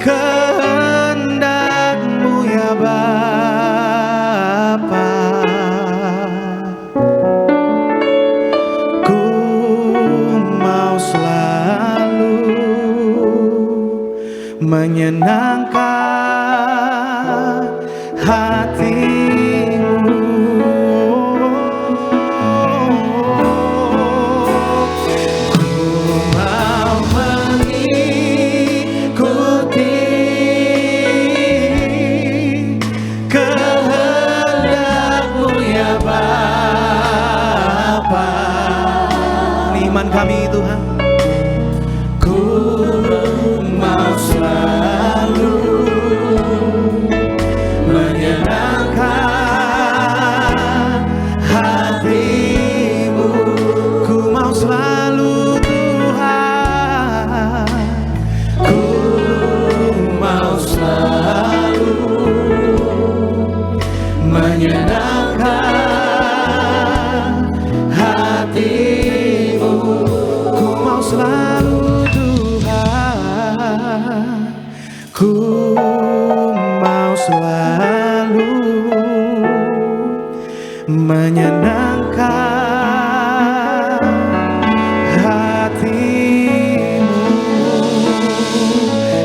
kehendak-Mu ya Bapa. Ku mau selalu menyenangkan hati-Mu. Ku mau mengikuti kehendak-Mu ya Bapa. Ini iman kami Tuhan. Ku mau selalu menyenangkan hati-Mu. Ku mau selalu Tuhan. Ku mau selalu menyenangkan hati-Mu. Ku mau selalu Tuhan. Ku mau selalu menyenangkan hati-Mu.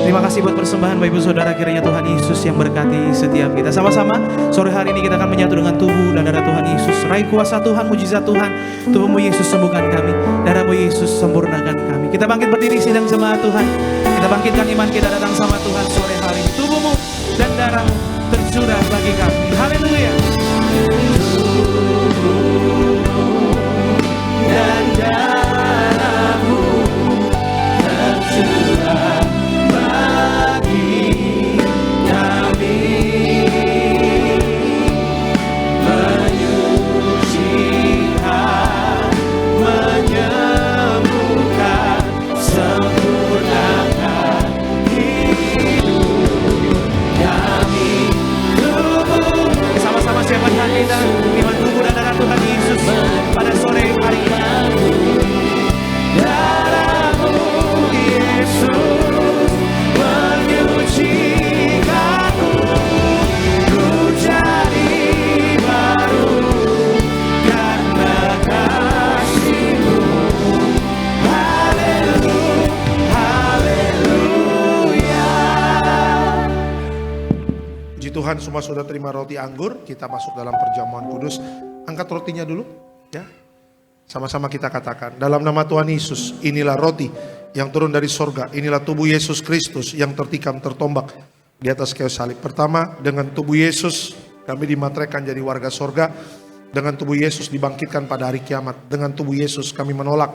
Terima kasih buat persembahan Bapak Ibu Saudara, kiranya Tuhan Yesus yang berkati setiap kita. Sama-sama sore hari ini kita akan menyatu dengan tubuh dan darah Tuhan Yesus. Raih kuasa Tuhan, mujizat Tuhan. Tubuh-Mu Yesus sembuhkan kami, darah-Mu Yesus sempurnakan kami. Kita bangkit berdiri sidang jemaat Tuhan. Kita bangkitkan iman kita datang sama Tuhan sore hari ini. Tubuh-Mu dan darah-Mu tercurah bagi kami. Haleluya. Dan darah-Mu tercurah bagi kami, menyucikan, menyembuhkan, sempurnakan hidup kami. Tubuh, sama-sama siapkan kita iman tubuh dan darah Tuhan Yesus pada sore hari ini. Darah-Mu Yesus menyucikanku, ku jadi baru karena kasih-Mu. Haleluya, haleluya. Puji Tuhan, semua sudah terima roti anggur. Kita masuk dalam perjamuan kudus. Angkat rotinya dulu ya. Sama-sama kita katakan, dalam nama Tuhan Yesus, inilah roti yang turun dari sorga. Inilah tubuh Yesus Kristus yang tertikam, tertombak di atas kayu salib. Pertama, dengan tubuh Yesus kami dimateraikan jadi warga sorga. Dengan tubuh Yesus dibangkitkan pada hari kiamat. Dengan tubuh Yesus kami menolak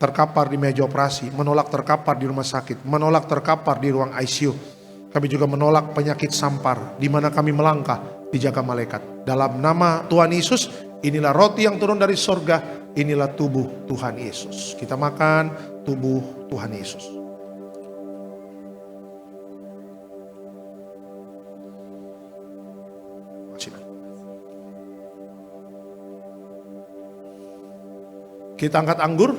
terkapar di meja operasi, menolak terkapar di rumah sakit, menolak terkapar di ruang ICU. Kami juga menolak penyakit sampar, di mana kami melangkah dijaga malaikat. Dalam nama Tuhan Yesus, inilah roti yang turun dari sorga. Inilah tubuh Tuhan Yesus. Kita makan tubuh Tuhan Yesus. Kita angkat anggur.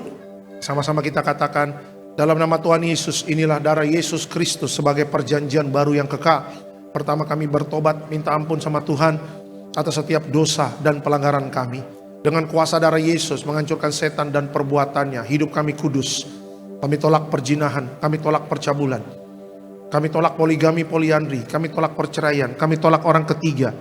Sama-sama kita katakan, dalam nama Tuhan Yesus, inilah darah Yesus Kristus sebagai perjanjian baru yang kekal. Pertama, kami bertobat, minta ampun sama Tuhan atas setiap dosa dan pelanggaran kami. Dengan kuasa darah Yesus menghancurkan setan dan perbuatannya. Hidup kami kudus. Kami tolak perjinahan, kami tolak percabulan, kami tolak poligami, poliandri, kami tolak perceraian, kami tolak orang ketiga.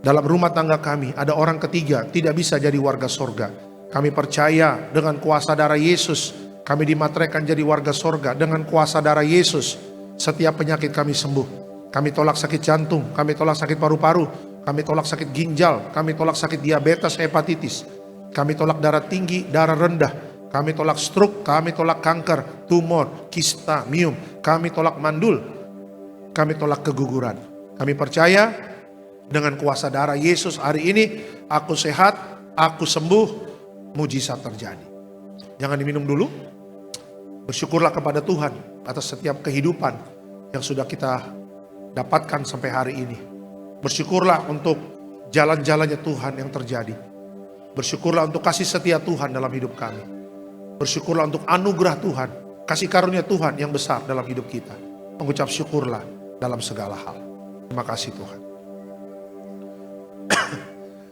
Dalam rumah tangga kami ada orang ketiga, tidak bisa jadi warga sorga. Kami percaya dengan kuasa darah Yesus, Kami dimateraikan jadi warga sorga dengan kuasa darah Yesus. Setiap penyakit kami sembuh. Kami tolak sakit jantung, kami tolak sakit paru-paru, kami tolak sakit ginjal, kami tolak sakit diabetes, hepatitis. Kami tolak darah tinggi, darah rendah. Kami tolak stroke, kami tolak kanker, tumor, kista, miom. Kami tolak mandul, kami tolak keguguran. Kami percaya dengan kuasa darah Yesus hari ini, aku sehat, aku sembuh, mujizat terjadi. Jangan diminum dulu. Bersyukurlah kepada Tuhan atas setiap kehidupan yang sudah kita dapatkan sampai hari ini. Bersyukurlah untuk jalan-jalannya Tuhan yang terjadi. Bersyukurlah untuk kasih setia Tuhan dalam hidup kami. Bersyukurlah untuk anugerah Tuhan, kasih karunia Tuhan yang besar dalam hidup kita. Mengucap syukurlah dalam segala hal. Terima kasih Tuhan.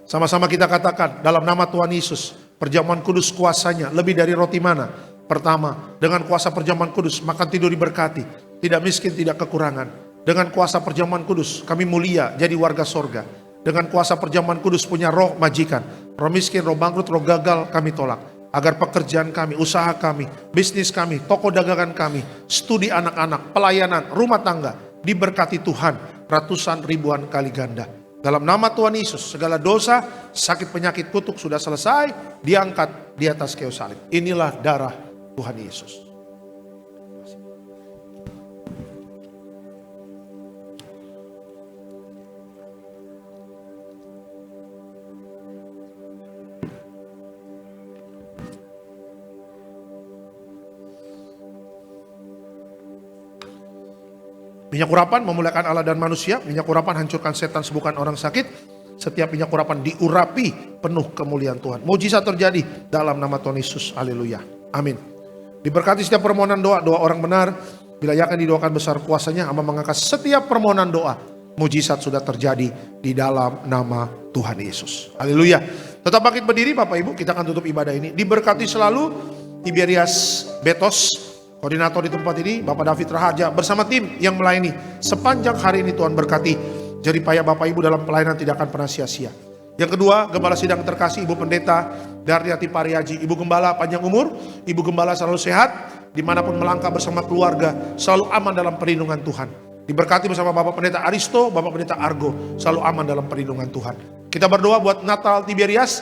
Sama-sama kita katakan dalam nama Tuhan Yesus, perjamuan kudus kuasanya lebih dari roti mana. Pertama, dengan kuasa perjamuan kudus makan tidur diberkati, tidak miskin, tidak kekurangan. Dengan kuasa perjamuan kudus kami mulia jadi warga sorga. Dengan kuasa perjamuan kudus punya roh majikan, roh miskin, roh bangkrut, roh gagal kami tolak. Agar pekerjaan kami, usaha kami, bisnis kami, toko dagangan kami, studi anak-anak, pelayanan, rumah tangga diberkati Tuhan ratusan ribuan kali ganda. Dalam nama Tuhan Yesus, segala dosa, sakit, penyakit, kutuk sudah selesai, diangkat di atas kayu salib. Inilah darah Tuhan Yesus. Minyak urapan memuliakan Allah dan manusia. Minyak urapan hancurkan setan, sembuhkan orang sakit. Setiap minyak urapan diurapi penuh kemuliaan Tuhan. Mujizat terjadi dalam nama Tuhan Yesus. Haleluya. Amin. Diberkati setiap permohonan doa. Doa orang benar, bila yakin didoakan besar kuasanya, Hamba mengangkat setiap permohonan doa. Mujizat sudah terjadi di dalam nama Tuhan Yesus. Haleluya. Tetap bangkit berdiri Bapak Ibu. Kita akan tutup ibadah ini. Diberkati selalu Tiberias Betos, koordinator di tempat ini, Bapak David Rahaja bersama tim yang melayani sepanjang hari ini. Tuhan berkati jerih payah Bapak Ibu dalam pelayanan tidak akan pernah sia-sia. Yang kedua, Gembala Sidang terkasih Ibu Pendeta Dardiati Pariaji, Ibu Gembala panjang umur, Ibu Gembala selalu sehat, dimanapun melangkah bersama keluarga, selalu aman dalam perlindungan Tuhan. Diberkati bersama Bapak Pendeta Aristo, Bapak Pendeta Argo, selalu aman dalam perlindungan Tuhan. Kita berdoa buat Natal Tiberias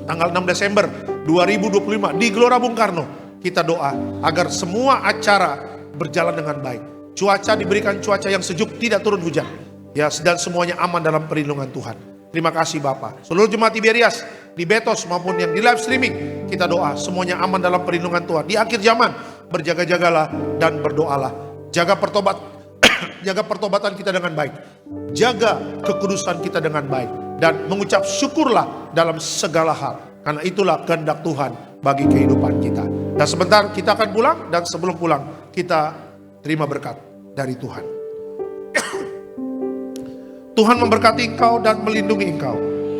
tanggal 6 Desember 2025 di Gelora Bung Karno. Kita doa agar semua acara berjalan dengan baik. Cuaca diberikan cuaca yang sejuk, tidak turun hujan. Ya, dan semuanya aman dalam perlindungan Tuhan. Terima kasih Bapak. Seluruh jemaat Tiberias di Betos maupun yang di live streaming, kita doa semuanya aman dalam perlindungan Tuhan. Di akhir zaman berjaga-jagalah dan berdoalah. Jaga jaga pertobatan kita dengan baik. Jaga kekudusan kita dengan baik dan mengucap syukurlah dalam segala hal. Karena itulah kehendak Tuhan bagi kehidupan kita. Dan sebentar kita akan pulang, dan sebelum pulang kita terima berkat dari Tuhan. Tuhan memberkati engkau dan melindungi engkau.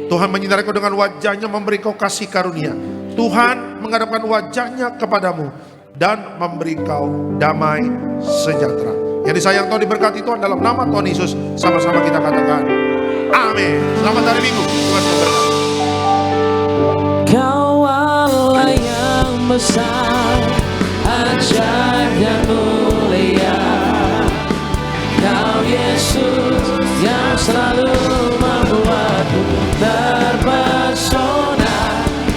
Tuhan menyinari engkau dengan wajahnya, memberi engkau kasih karunia. Tuhan menghadapkan wajahnya kepadamu dan memberi engkau damai sejahtera. Yang disayang Tuhan diberkati Tuhan dalam nama Tuhan Yesus. Sama-sama kita katakan amin. Selamat hari Minggu. Tuhan memberkati. Kau Allah yang besar, ajaib dan mulia. Kau Yesus yang selalu membuatku terpesona.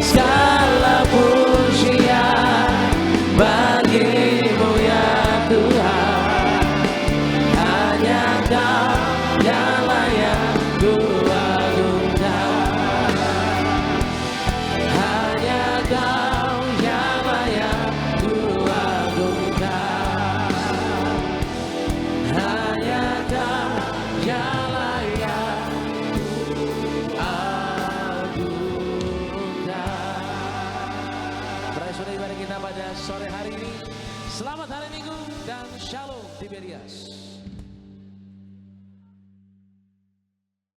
Segala pujian bagimu ya Tuhan. Hanya Kau yang layak ku agungkan. Hanya Kau yang layak ku agungkan. Hanya Kau yang layak ku agungkan. Praise ibadah kita pada sore hari ini. Selamat hari Minggu dan Shalom Tiberias.